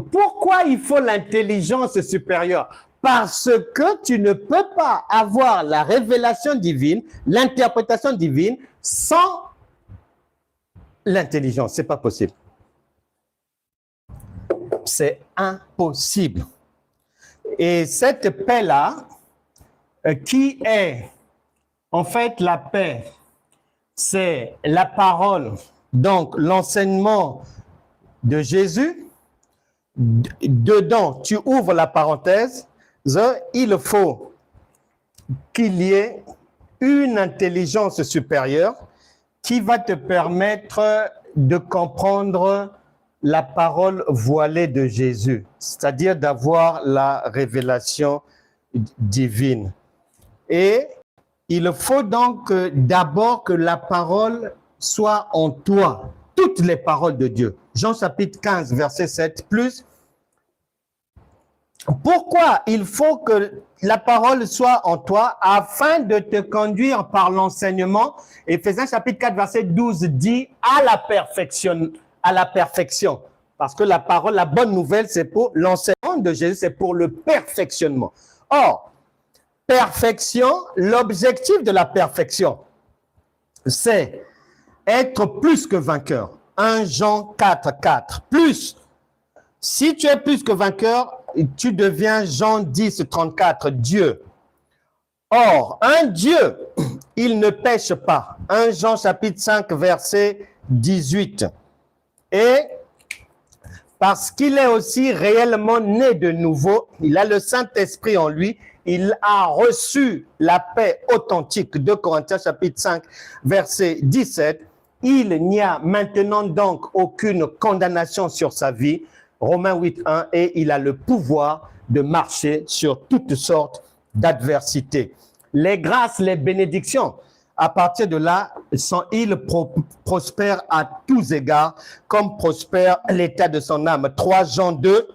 Pourquoi il faut l'intelligence supérieure? Parce que tu ne peux pas avoir la révélation divine, l'interprétation divine, sans l'intelligence. Ce n'est pas possible. C'est impossible. Et cette paix-là, qui est en fait la paix, c'est la parole. Donc, l'enseignement de Jésus, dedans, tu ouvres la parenthèse, il faut qu'il y ait une intelligence supérieure qui va te permettre de comprendre la parole voilée de Jésus, c'est-à-dire d'avoir la révélation divine. Et il faut donc d'abord que la parole soit en toi, toutes les paroles de Dieu. Jean chapitre 15, verset 7, plus. Pourquoi il faut que la parole soit en toi afin de te conduire par l'enseignement? Éphésiens chapitre 4, verset 12 dit à la perfection. Parce que la parole, la bonne nouvelle, c'est pour l'enseignement de Jésus, c'est pour le perfectionnement. Or, perfection, l'objectif de la perfection, c'est être plus que vainqueur. 1 Jean 4, 4. Plus. Si tu es plus que vainqueur, tu deviens Jean 10, 34, Dieu. Or, un Dieu, il ne pêche pas. 1 Jean chapitre 5, verset 18. Et parce qu'il est aussi réellement né de nouveau, il a le Saint-Esprit en lui, il a reçu la paix authentique. 2 Corinthiens chapitre 5, verset 17. Il n'y a maintenant donc aucune condamnation sur sa vie. Romains 8, 1. Et il a le pouvoir de marcher sur toutes sortes d'adversités. Les grâces, les bénédictions, à partir de là, il prospère à tous égards, comme prospère l'état de son âme. 3 Jean 2.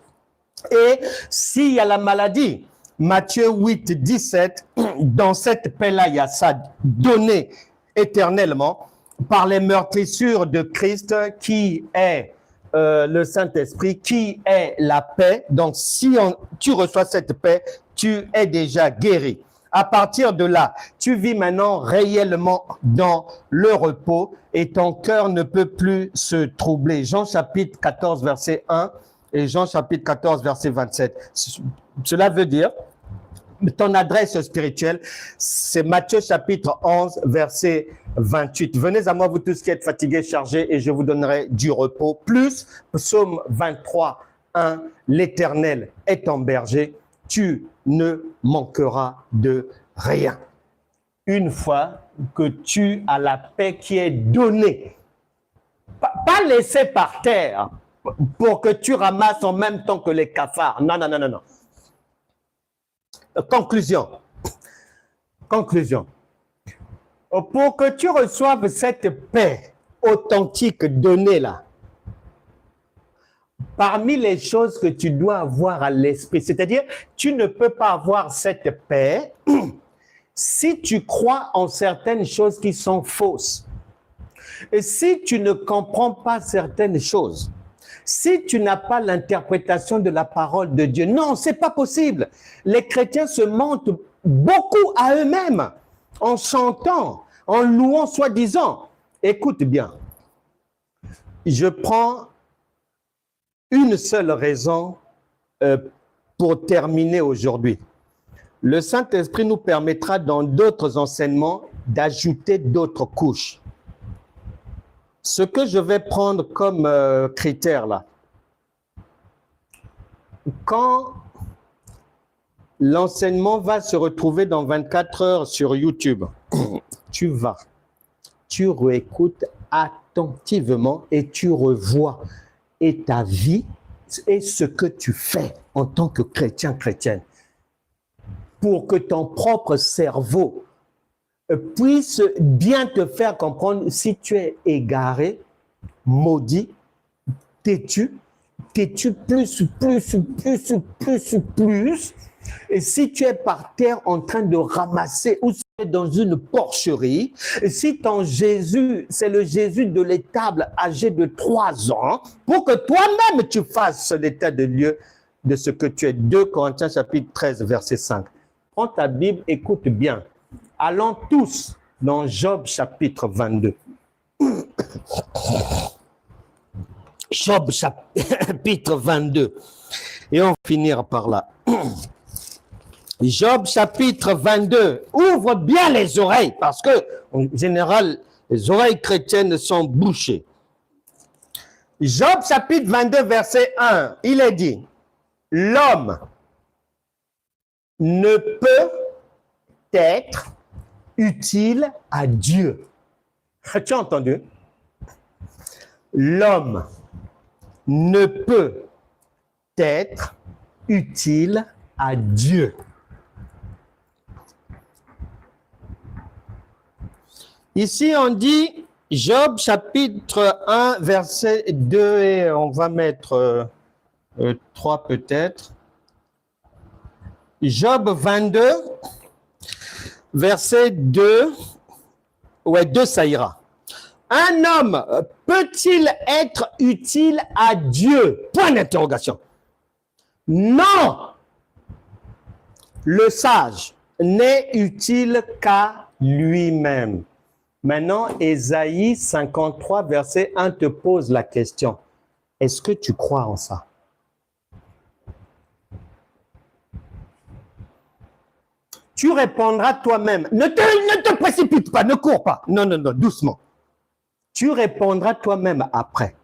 Et s'il y a la maladie, Matthieu 8, 17, dans cette paix-là, il y a ça donné éternellement par les meurtrissures de Christ qui est le Saint-Esprit, qui est la paix. Donc, si tu reçois cette paix, tu es déjà guéri. À partir de là, tu vis maintenant réellement dans le repos et ton cœur ne peut plus se troubler. Jean chapitre 14, verset 1 et Jean chapitre 14, verset 27. Cela veut dire, ton adresse spirituelle, c'est Matthieu chapitre 11, verset 28. Venez à moi, vous tous qui êtes fatigués, chargés, et je vous donnerai du repos. Plus, psaume 23, 1, l'Éternel est ton berger, tu ne manqueras de rien. Une fois que tu as la paix qui est donnée, pas laissée par terre pour que tu ramasses en même temps que les cafards. Non, non, non, non, non. Conclusion. Conclusion. Pour que tu reçoives cette paix authentique donnée là, parmi les choses que tu dois avoir à l'esprit, c'est-à-dire, tu ne peux pas avoir cette paix si tu crois en certaines choses qui sont fausses. Et si tu ne comprends pas certaines choses, si tu n'as pas l'interprétation de la parole de Dieu, non, c'est pas possible. Les chrétiens se mentent beaucoup à eux-mêmes en chantant, en louant soi-disant. Écoute bien, je prends une seule raison pour terminer aujourd'hui. Le Saint-Esprit nous permettra dans d'autres enseignements d'ajouter d'autres couches. Ce que je vais prendre comme critère là, quand l'enseignement va se retrouver dans 24 heures sur YouTube, tu réécoutes attentivement et tu revois et ta vie et ce que tu fais en tant que chrétien, chrétienne, pour que ton propre cerveau puisse bien te faire comprendre si tu es égaré, maudit, têtu, plus, et si tu es par terre en train de ramasser ou dans une porcherie, et si ton Jésus, c'est le Jésus de l'étable âgé de 3 ans, pour que toi-même tu fasses l'état de lieu de ce que tu es. 2 Corinthiens chapitre 13, verset 5. Prends ta Bible, écoute bien. Allons tous dans Job chapitre 22. Job chapitre 22. Et on va finir par là. Job chapitre 22. Ouvre bien les oreilles parce que, en général, les oreilles chrétiennes sont bouchées. Job chapitre 22, verset 1. Il est dit, l'homme ne peut être utile à Dieu. Tu as entendu? L'homme ne peut être utile à Dieu. Ici, on dit Job chapitre 1, verset 2, et on va mettre 3 peut-être. Job 22, verset 2, ouais, 2 ça ira. Un homme peut-il être utile à Dieu? Point d'interrogation. Non! Le sage n'est utile qu'à lui-même. Maintenant, Ésaïe 53, verset 1 te pose la question. Est-ce que tu crois en ça? Tu répondras toi-même. Ne te précipite pas, ne cours pas. Non, non, non, doucement. Tu répondras toi-même après.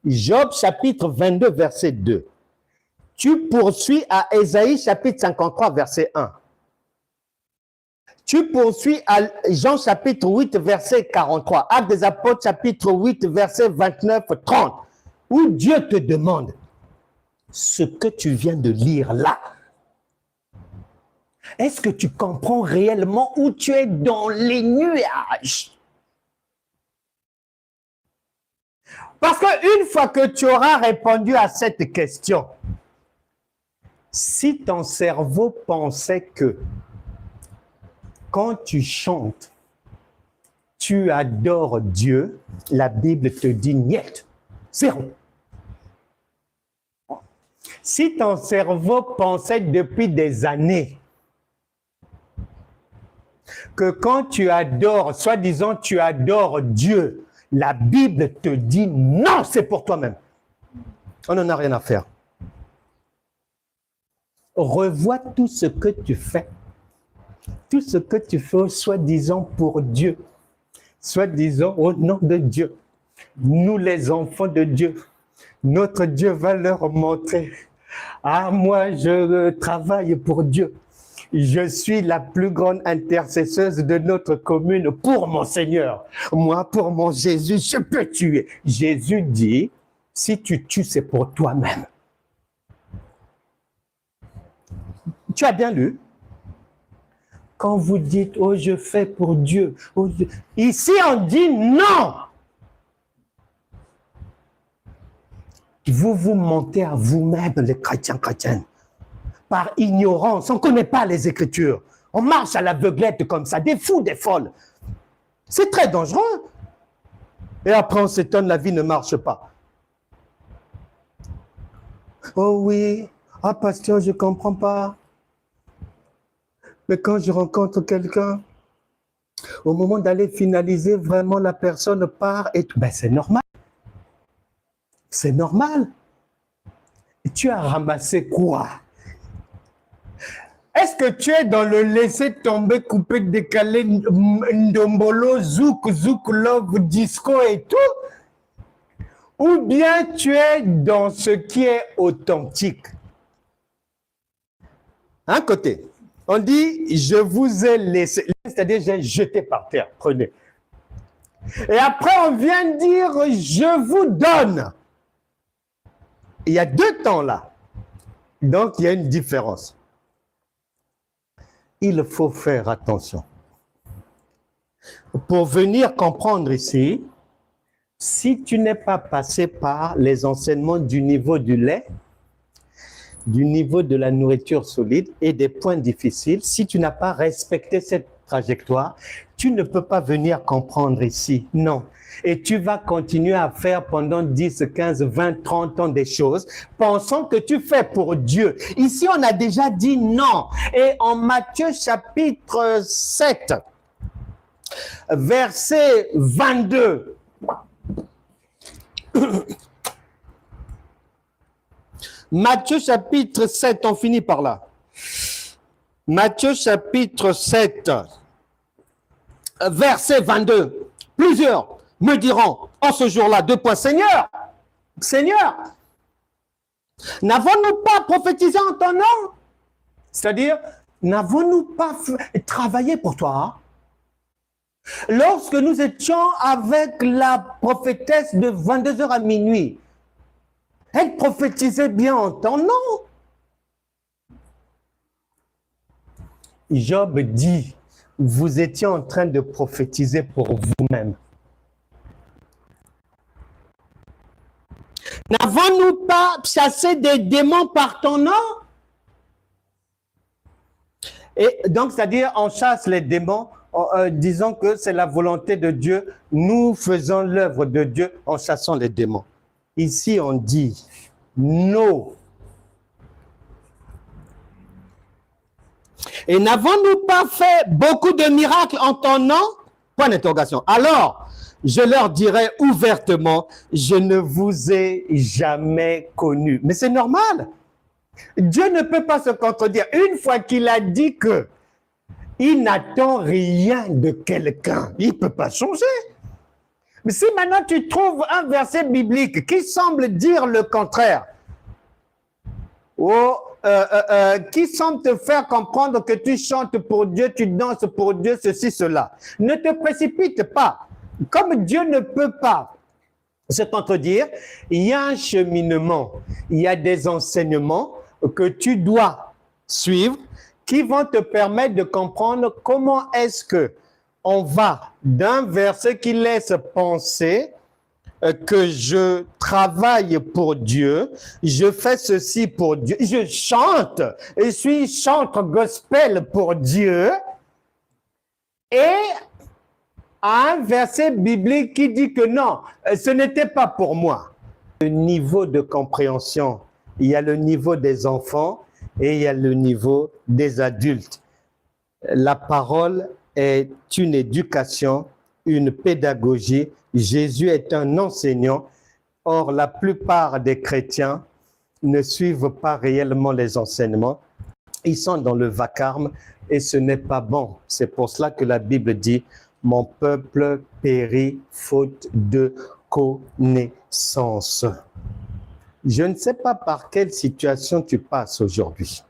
Job chapitre 22, verset 2. Tu poursuis à Ésaïe chapitre 53, verset 1. Tu poursuis à Jean chapitre 8, verset 43. Actes des apôtres chapitre 8, verset 29-30. Où Dieu te demande ce que tu viens de lire là. Est-ce que tu comprends réellement où tu es dans les nuages? Parce qu'une fois que tu auras répondu à cette question, si ton cerveau pensait que quand tu chantes, tu adores Dieu, la Bible te dit niet, zéro. Si ton cerveau pensait depuis des années que quand tu adores, soi-disant tu adores Dieu, la Bible te dit non, c'est pour toi-même. On n'en a rien à faire. revois tout ce que tu fais. Tout ce que tu fais, soi-disant pour Dieu. Soi-disant au nom de Dieu. Nous, les enfants de Dieu, notre Dieu va leur montrer. Ah, moi, je travaille pour Dieu. Je suis la plus grande intercesseuse de notre commune pour mon Seigneur. Moi, pour mon Jésus, je peux tuer. Jésus dit, si tu tues, c'est pour toi-même. Tu as bien lu? Quand vous dites, oh, je fais pour Dieu. Oh, ici, on dit non. Vous vous mentez à vous-même, les chrétiens. Par ignorance, on ne connaît pas les Écritures. On marche à l'aveuglette comme ça, des fous, des folles. C'est très dangereux. Et après, on s'étonne, la vie ne marche pas. Oh oui, ah pasteur, je ne comprends pas. Mais quand je rencontre quelqu'un, au moment d'aller finaliser, vraiment la personne part et tout. Ben, c'est normal. C'est normal. Et tu as ramassé quoi? Est-ce que tu es dans le laisser tomber, couper, décaler, ndombolo, zouk, love, disco et tout? Ou bien tu es dans ce qui est authentique? Un côté, on dit, je vous ai laissé, c'est-à-dire j'ai jeté par terre, prenez. Et après, on vient dire, je vous donne. Il y a deux temps là. Donc, il y a une différence. Il faut faire attention. Pour venir comprendre ici, si tu n'es pas passé par les enseignements du niveau du lait, du niveau de la nourriture solide et des points difficiles, si tu n'as pas respecté cette trajectoire, tu ne peux pas venir comprendre ici. Non. Et tu vas continuer à faire pendant 10, 15, 20, 30 ans des choses, pensant que tu fais pour Dieu. Ici, on a déjà dit non. Et en Matthieu chapitre 7, verset 22, Matthieu chapitre 7, on finit par là. Matthieu chapitre 7, verset 22. Plusieurs me diront en ce jour-là, deux points, Seigneur, n'avons-nous pas prophétisé en ton nom? C'est-à-dire, n'avons-nous pas travaillé pour toi? Lorsque nous étions avec la prophétesse de 22h à minuit, elle prophétisait bien en ton nom. Job dit, vous étiez en train de prophétiser pour vous-même. N'avons-nous pas chassé des démons par ton nom? Et donc, c'est-à-dire, on chasse les démons, disons que c'est la volonté de Dieu. Nous faisons l'œuvre de Dieu en chassant les démons. Ici, on dit non. Et n'avons-nous pas fait beaucoup de miracles en ton nom? Point d'interrogation. Alors, je leur dirai ouvertement, je ne vous ai jamais connu. Mais c'est normal. Dieu ne peut pas se contredire. Une fois qu'il a dit que il n'attend rien de quelqu'un, il ne peut pas changer. Mais si maintenant tu trouves un verset biblique qui semble dire le contraire, qui semble te faire comprendre que tu chantes pour Dieu, tu danses pour Dieu, ceci, cela, ne te précipite pas. Comme Dieu ne peut pas se contredire, il y a un cheminement, il y a des enseignements que tu dois suivre qui vont te permettre de comprendre comment est-ce que on va d'un verset qui laisse penser que je travaille pour Dieu, je fais ceci pour Dieu, je chante, je suis chanteur gospel pour Dieu, et à un verset biblique qui dit que non, ce n'était pas pour moi. Le niveau de compréhension, il y a le niveau des enfants et il y a le niveau des adultes. La parole est une éducation, une pédagogie. Jésus est un enseignant. Or, la plupart des chrétiens ne suivent pas réellement les enseignements. Ils sont dans le vacarme et ce n'est pas bon. C'est pour cela que la Bible dit, mon peuple périt faute de connaissance. Je ne sais pas par quelle situation tu passes aujourd'hui.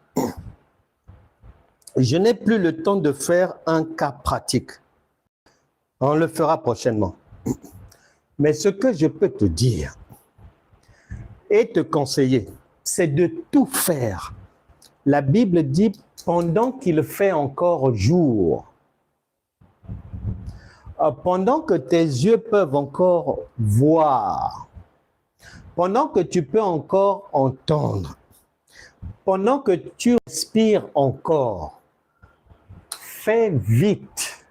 Je n'ai plus le temps de faire un cas pratique. On le fera prochainement. Mais ce que je peux te dire et te conseiller, c'est de tout faire. La Bible dit, pendant qu'il fait encore jour, pendant que tes yeux peuvent encore voir, pendant que tu peux encore entendre, pendant que tu respires encore, fais vite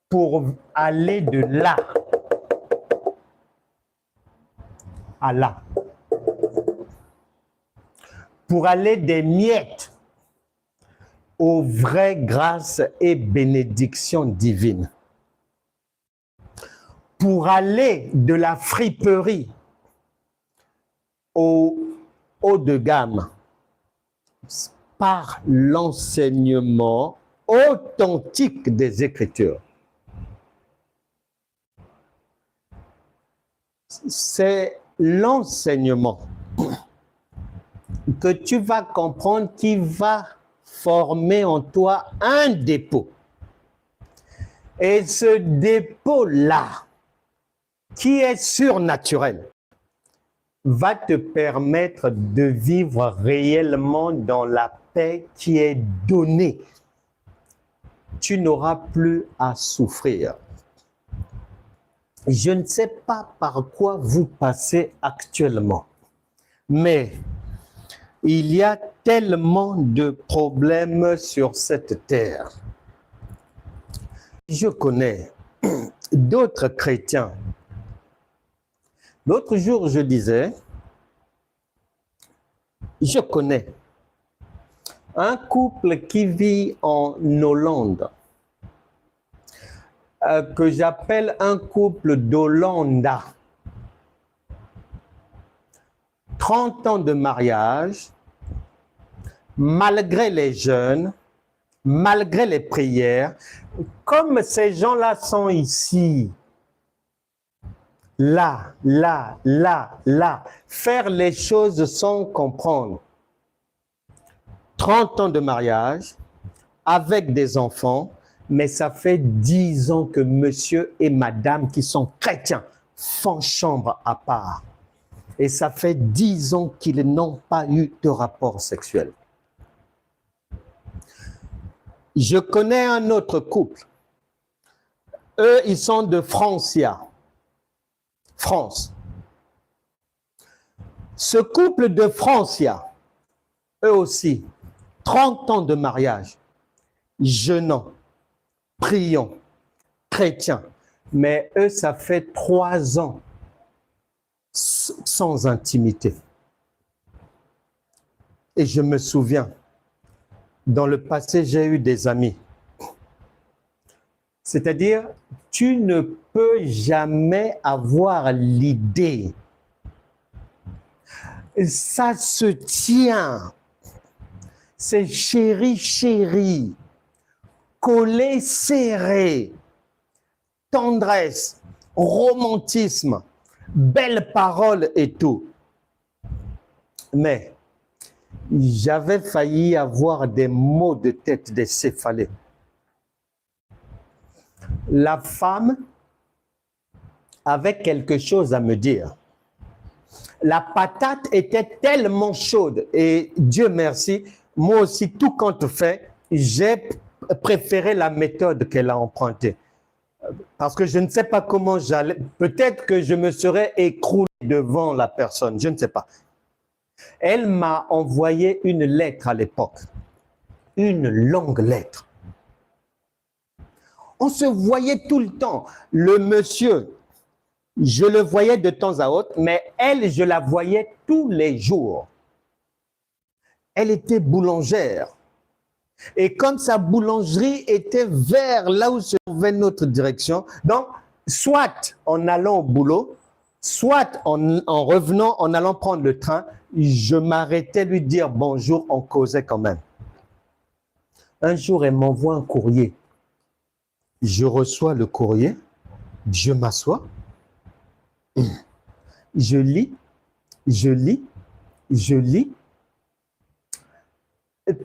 pour aller de là à là. Pour aller des miettes aux vraies grâces et bénédictions divines. Pour aller de la friperie au haut de gamme par l'enseignement authentique des Écritures. C'est l'enseignement que tu vas comprendre qui va former en toi un dépôt. Et ce dépôt-là, qui est surnaturel, va te permettre de vivre réellement dans la paix qui est donnée. Tu n'auras plus à souffrir. Je ne sais pas par quoi vous passez actuellement, mais il y a tellement de problèmes sur cette terre. Je connais d'autres chrétiens. L'autre jour, je disais, je connais un couple qui vit en Hollande, que j'appelle un couple d'Hollanda. 30 ans de mariage, malgré les jeûnes, malgré les prières, comme ces gens-là sont ici, là, faire les choses sans comprendre. 30 ans de mariage, avec des enfants, mais ça fait 10 ans que monsieur et madame qui sont chrétiens font chambre à part. Et ça fait 10 ans qu'ils n'ont pas eu de rapport sexuel. Je connais un autre couple. Eux, ils sont de Francia, France. Ce couple de Francia, eux aussi, 30 ans de mariage, jeûnant, priant, chrétiens. Mais eux, ça fait 3 ans sans intimité. Et je me souviens, dans le passé, j'ai eu des amis. C'est-à-dire, tu ne peux jamais avoir l'idée. Ça se tient. C'est chéri, chéri. Collé, serré. Tendresse, romantisme, belles paroles et tout. Mais j'avais failli avoir des maux de tête, des céphalées. La femme avait quelque chose à me dire. La patate était tellement chaude et Dieu merci, moi aussi, tout compte fait, j'ai préféré la méthode qu'elle a empruntée. Parce que je ne sais pas comment j'allais, peut-être que je me serais écroulé devant la personne, je ne sais pas. Elle m'a envoyé une lettre à l'époque, une longue lettre. On se voyait tout le temps. Le monsieur, je le voyais de temps à autre, mais elle, je la voyais tous les jours. Elle était boulangère. Et comme sa boulangerie était vers là où se trouvait notre direction, donc soit en allant au boulot, soit en revenant, en allant prendre le train, je m'arrêtais lui dire bonjour, on causait quand même. Un jour, elle m'envoie un courrier. Je reçois le courrier, je m'assois, Je lis, je lis, je lis.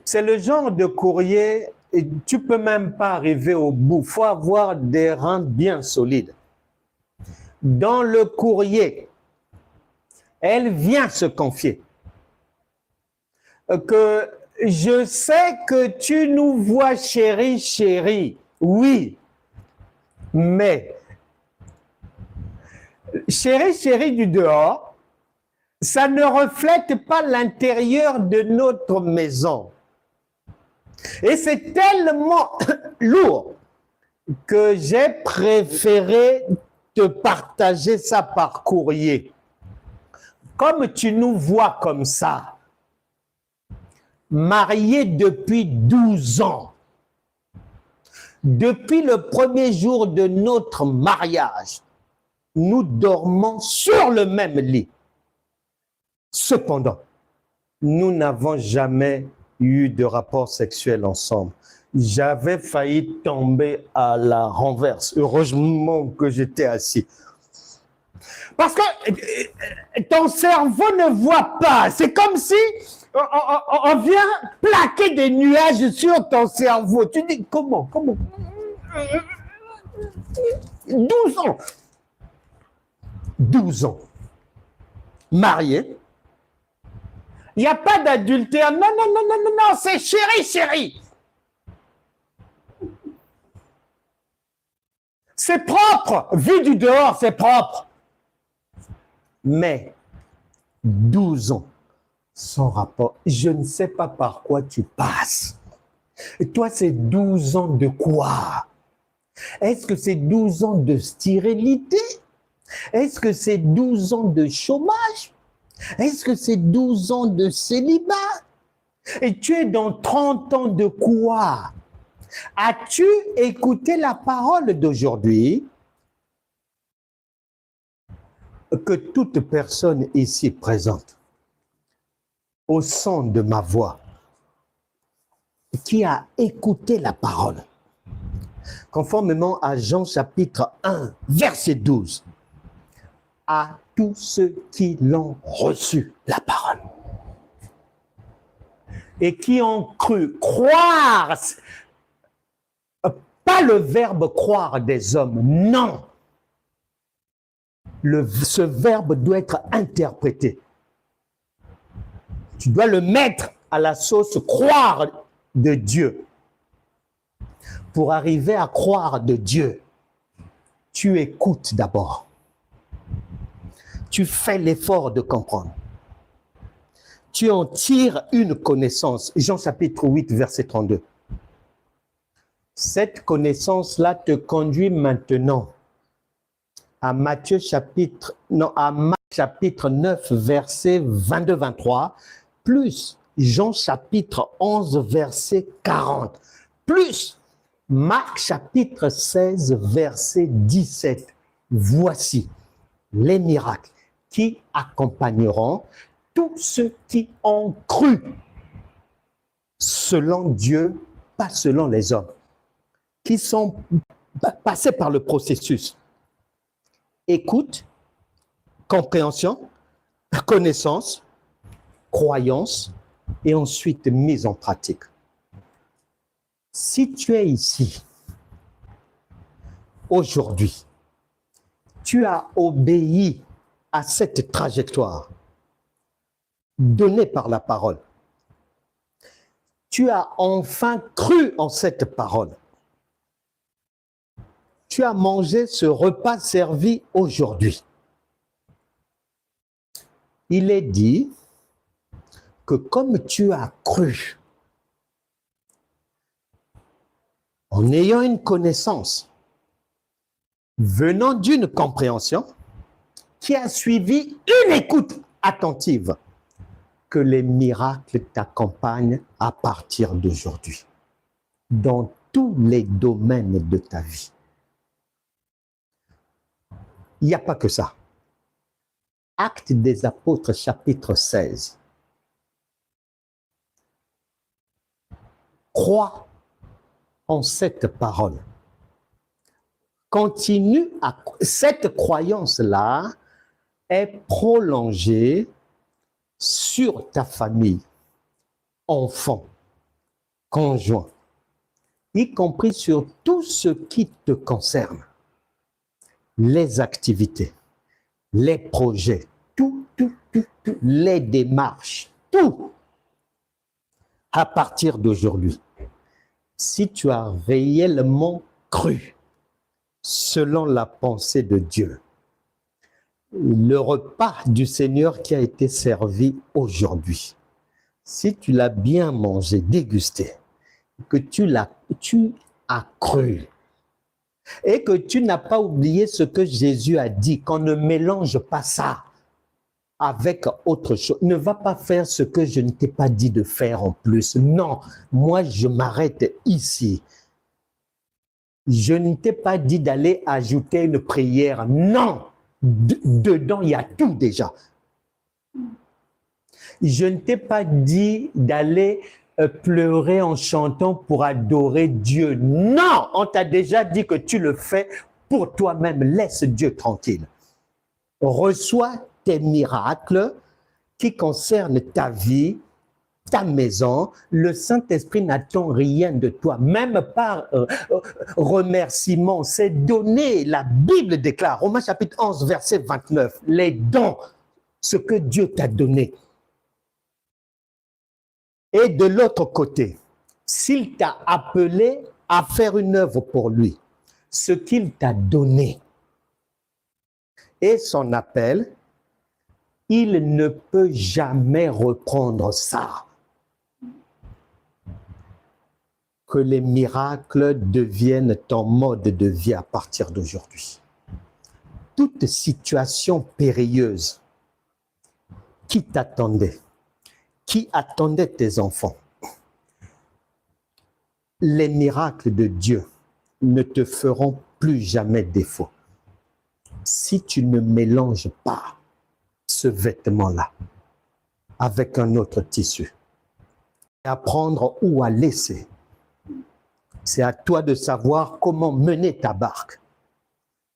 C'est le genre de courrier, et tu peux même pas arriver au bout. Il faut avoir des rangs bien solides. Dans le courrier, elle vient se confier que je sais que tu nous vois chérie, chérie. Oui, mais chérie, chérie du dehors, ça ne reflète pas l'intérieur de notre maison. Et c'est tellement lourd que j'ai préféré te partager ça par courrier. Comme tu nous vois comme ça, mariés depuis 12 ans, depuis le premier jour de notre mariage, nous dormons sur le même lit. Cependant, nous n'avons jamais eu de rapport sexuel ensemble. J'avais failli tomber à la renverse. Heureusement que j'étais assis. Parce que ton cerveau ne voit pas. C'est comme si on vient plaquer des nuages sur ton cerveau. Tu dis comment 12 ans. 12 ans. Marié. Il n'y a pas d'adultère. Non, non, non, non, non, non, c'est chérie, chérie. C'est propre. Vu du dehors, c'est propre. Mais 12 ans sans rapport, je ne sais pas par quoi tu passes. Et toi, c'est 12 ans de quoi? Est-ce que c'est 12 ans de stérilité? Est-ce que c'est 12 ans de chômage? Est-ce que c'est 12 ans de célibat? Et tu es dans 30 ans de quoi? As-tu écouté la parole d'aujourd'hui? Que toute personne ici présente, au son de ma voix, qui a écouté la parole, conformément à Jean chapitre 1, verset 12, à tous ceux qui l'ont reçu, la parole, et qui ont cru, croire, pas le verbe croire des hommes, non. Ce verbe doit être interprété. Tu dois le mettre à la sauce croire de Dieu. Pour arriver à croire de Dieu, tu écoutes d'abord. Tu fais l'effort de comprendre. Tu en tires une connaissance. Jean chapitre 8, verset 32. Cette connaissance-là te conduit maintenant à Marc chapitre 9, verset 22-23, plus Jean chapitre 11, verset 40, plus Marc chapitre 16, verset 17. Voici les miracles qui accompagneront tous ceux qui ont cru selon Dieu, pas selon les hommes, qui sont passés par le processus. Écoute, compréhension, connaissance, croyance et ensuite mise en pratique. Si tu es ici, aujourd'hui, tu as obéi à cette trajectoire donnée par la parole. Tu as enfin cru en cette parole. Tu as mangé ce repas servi aujourd'hui. Il est dit que comme tu as cru, en ayant une connaissance, venant d'une compréhension, qui a suivi une écoute attentive, que les miracles t'accompagnent à partir d'aujourd'hui, dans tous les domaines de ta vie. Il n'y a pas que ça. Actes des Apôtres, chapitre 16. Crois en cette parole. Continue à... Cette croyance-là est prolongée sur ta famille, enfants, conjoints, y compris sur tout ce qui te concerne. Les activités, les projets, tout, les démarches, tout. À partir d'aujourd'hui, si tu as réellement cru selon la pensée de Dieu, le repas du Seigneur qui a été servi aujourd'hui, si tu l'as bien mangé, dégusté, que tu as cru et que tu n'as pas oublié ce que Jésus a dit, qu'on ne mélange pas ça avec autre chose. Ne va pas faire ce que je ne t'ai pas dit de faire en plus. Non, moi je m'arrête ici. Je ne t'ai pas dit d'aller ajouter une prière. Non, dedans il y a tout déjà. Je ne t'ai pas dit d'aller pleurer en chantant pour adorer Dieu. Non, on t'a déjà dit que tu le fais pour toi-même. Laisse Dieu tranquille. Reçois tes miracles qui concernent ta vie, ta maison. Le Saint-Esprit n'attend rien de toi, même par remerciement. C'est donné. La Bible déclare, Romains chapitre 11, verset 29, les dons, ce que Dieu t'a donné. Et de l'autre côté, s'il t'a appelé à faire une œuvre pour lui, ce qu'il t'a donné et son appel, il ne peut jamais reprendre ça. Que les miracles deviennent ton mode de vie à partir d'aujourd'hui. Toute situation périlleuse qui t'attendait, qui attendait tes enfants, les miracles de Dieu ne te feront plus jamais défaut. Si tu ne mélanges pas ce vêtement-là avec un autre tissu, apprendre où à laisser. C'est à toi de savoir comment mener ta barque.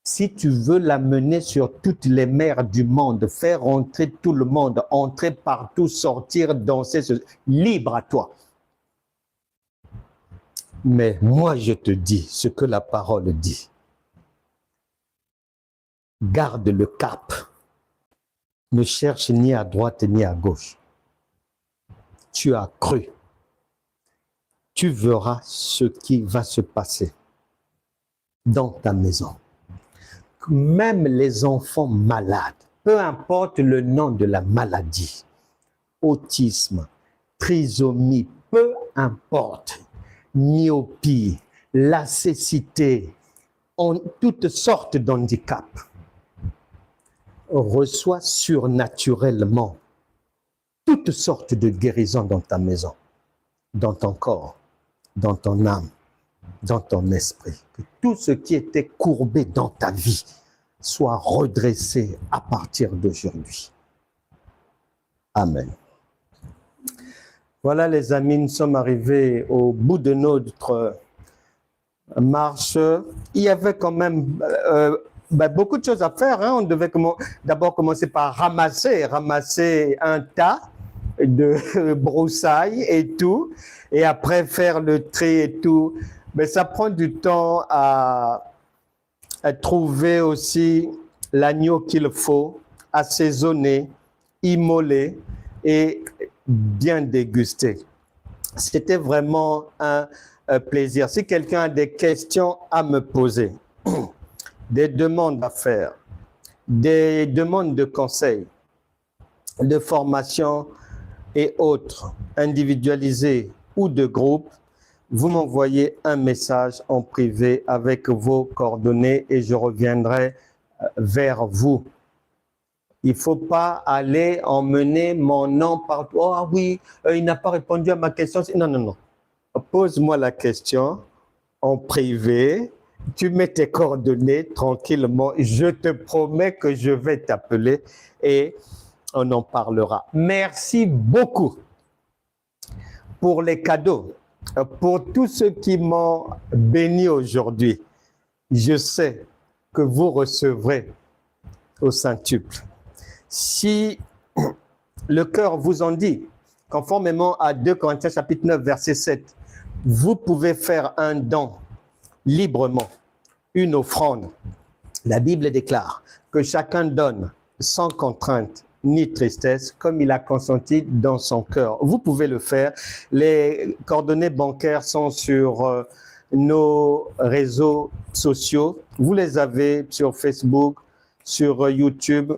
Si tu veux la mener sur toutes les mers du monde, faire entrer tout le monde, entrer partout, sortir, danser, libre à toi. Mais moi, je te dis ce que la parole dit. Garde le cap. Ne cherche ni à droite ni à gauche. Tu as cru. Tu verras ce qui va se passer dans ta maison. Même les enfants malades, peu importe le nom de la maladie, autisme, trisomie, peu importe, myopie, la cécité, toutes sortes d'handicaps, reçois surnaturellement toutes sortes de guérisons dans ta maison, dans ton corps, dans ton âme, dans ton esprit. Que tout ce qui était courbé dans ta vie soit redressé à partir d'aujourd'hui. Amen. Voilà les amis, nous sommes arrivés au bout de notre marche. Il y avait quand même beaucoup de choses à faire. Hein. On devait d'abord commencer par ramasser un tas de broussailles et tout, et après faire le tri et tout. Mais ça prend du temps à trouver aussi l'agneau qu'il faut, assaisonner, immoler et bien déguster. C'était vraiment un plaisir. Si quelqu'un a des questions à me poser, des demandes à faire, des demandes de conseils, de formation et autres, individualisés ou de groupe, vous m'envoyez un message en privé avec vos coordonnées et je reviendrai vers vous. Il ne faut pas aller emmener mon nom partout. Oh oui, il n'a pas répondu à ma question. Non, non, non. Pose-moi la question en privé. Tu mets tes coordonnées tranquillement. Je te promets que je vais t'appeler et on en parlera. Merci beaucoup pour les cadeaux. pour tous ceux qui m'ont béni aujourd'hui, je sais que vous recevrez au centuple. Si le cœur vous en dit, conformément à 2 Corinthiens chapitre 9, verset 7, vous pouvez faire un don librement, une offrande. La Bible déclare que chacun donne sans contrainte ni tristesse, comme il a consenti dans son cœur. Vous pouvez le faire. Les coordonnées bancaires sont sur nos réseaux sociaux. Vous les avez sur Facebook, sur YouTube.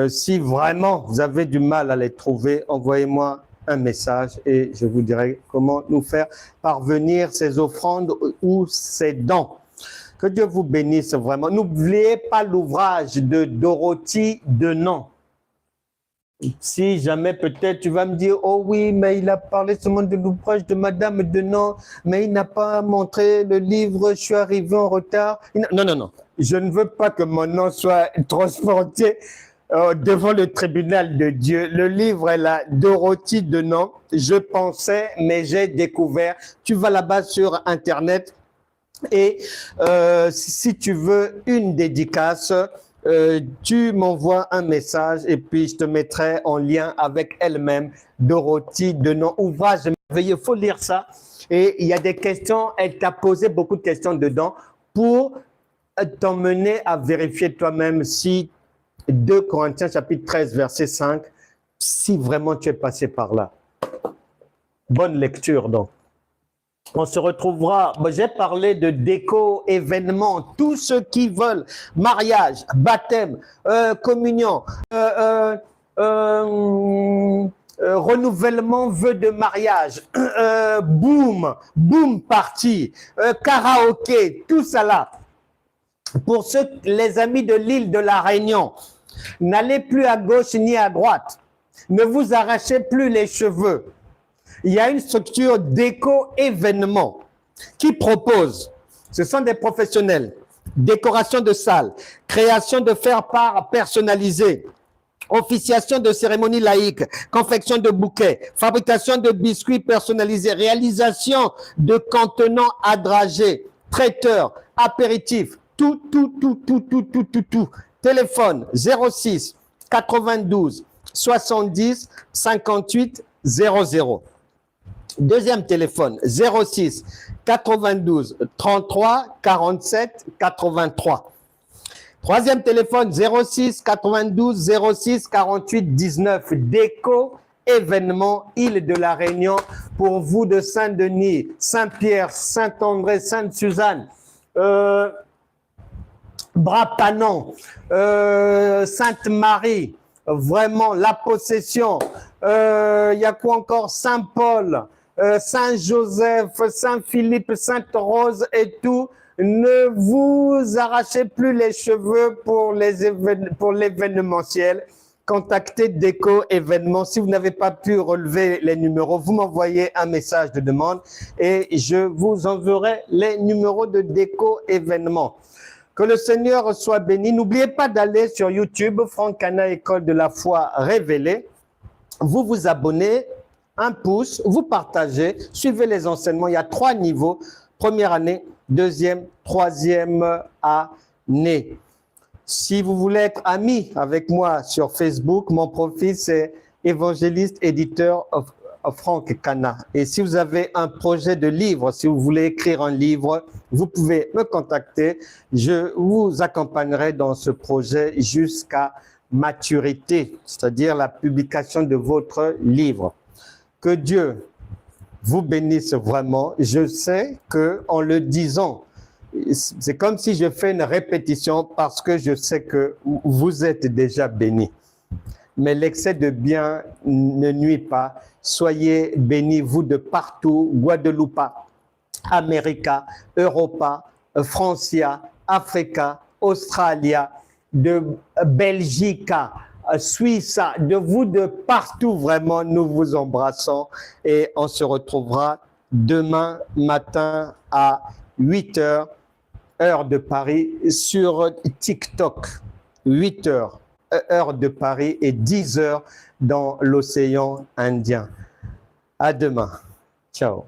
Si vraiment vous avez du mal à les trouver, envoyez-moi un message et je vous dirai comment nous faire parvenir ces offrandes ou ces dons. Que Dieu vous bénisse vraiment. N'oubliez pas l'ouvrage de Dorothy Denon. Si jamais peut-être tu vas me dire, oh oui, mais il a parlé seulement de l'ouvrage de Madame Denon, mais il n'a pas montré le livre, je suis arrivé en retard. Non, non, non. Je ne veux pas que mon nom soit transporté devant le tribunal de Dieu. Le livre est là, Dorothy Denon. Je pensais, mais j'ai découvert. Tu vas là-bas sur Internet et si tu veux une dédicace, tu m'envoies un message et puis je te mettrai en lien avec elle-même, Dorothy Denon. Ouvrage merveilleux, il faut lire ça. Et il y a des questions, elle t'a posé beaucoup de questions dedans pour t'emmener à vérifier toi-même si 2 Corinthiens chapitre 13 verset 5, si vraiment tu es passé par là. Bonne lecture donc. On se retrouvera, j'ai parlé de déco, événements, tous ceux qui veulent, mariage, baptême, communion, renouvellement, vœu de mariage, boom party, karaoké, tout ça là. Pour ceux, les amis de l'île de la Réunion, n'allez plus à gauche ni à droite, ne vous arrachez plus les cheveux. Il y a une structure d'éco-événement qui propose, ce sont des professionnels, décoration de salles, création de faire-part personnalisés, officiation de cérémonies laïques, confection de bouquets, fabrication de biscuits personnalisés, réalisation de contenants à dragées, traiteurs, apéritifs, tout. Téléphone 06 92 70 58 00. Deuxième téléphone 06 92 33 47 83. Troisième téléphone 06 92 06 48 19. Déco événement Île de la Réunion pour vous de Saint-Denis, Saint-Pierre, Saint-André, Sainte-Suzanne, Bras-Panon, Sainte-Marie, vraiment la possession. Il y a quoi encore? Saint-Paul, Saint-Joseph, Saint-Philippe, Sainte-Rose et tout. Ne vous arrachez plus les cheveux pour l'événementiel. Contactez Déco Événements. Si vous n'avez pas pu relever les numéros, vous m'envoyez un message de demande et je vous enverrai les numéros de Déco Événements. Que le Seigneur soit béni. N'oubliez pas d'aller sur YouTube, Franck Cana, École de la foi révélée. Vous vous abonnez, un pouce, vous partagez, suivez les enseignements. Il y a 3 niveaux. Première année, deuxième, troisième année. Si vous voulez être ami avec moi sur Facebook, mon profil c'est évangéliste éditeur Franck Cana. Et si vous avez un projet de livre, si vous voulez écrire un livre, vous pouvez me contacter. Je vous accompagnerai dans ce projet jusqu'à maturité, c'est-à-dire la publication de votre livre. Que Dieu vous bénisse vraiment. Je sais qu'en le disant, c'est comme si je fais une répétition parce que je sais que vous êtes déjà bénis. Mais l'excès de bien ne nuit pas. Soyez bénis, vous de partout, Guadeloupe, America, Europa, Francia, Africa, Australia, de Belgique, Suisse, de vous de partout, vraiment, nous vous embrassons et on se retrouvera demain matin à 8 h, heure de Paris, sur TikTok. 8 h, heure de Paris et 10 h dans l'océan Indien. À demain. Ciao.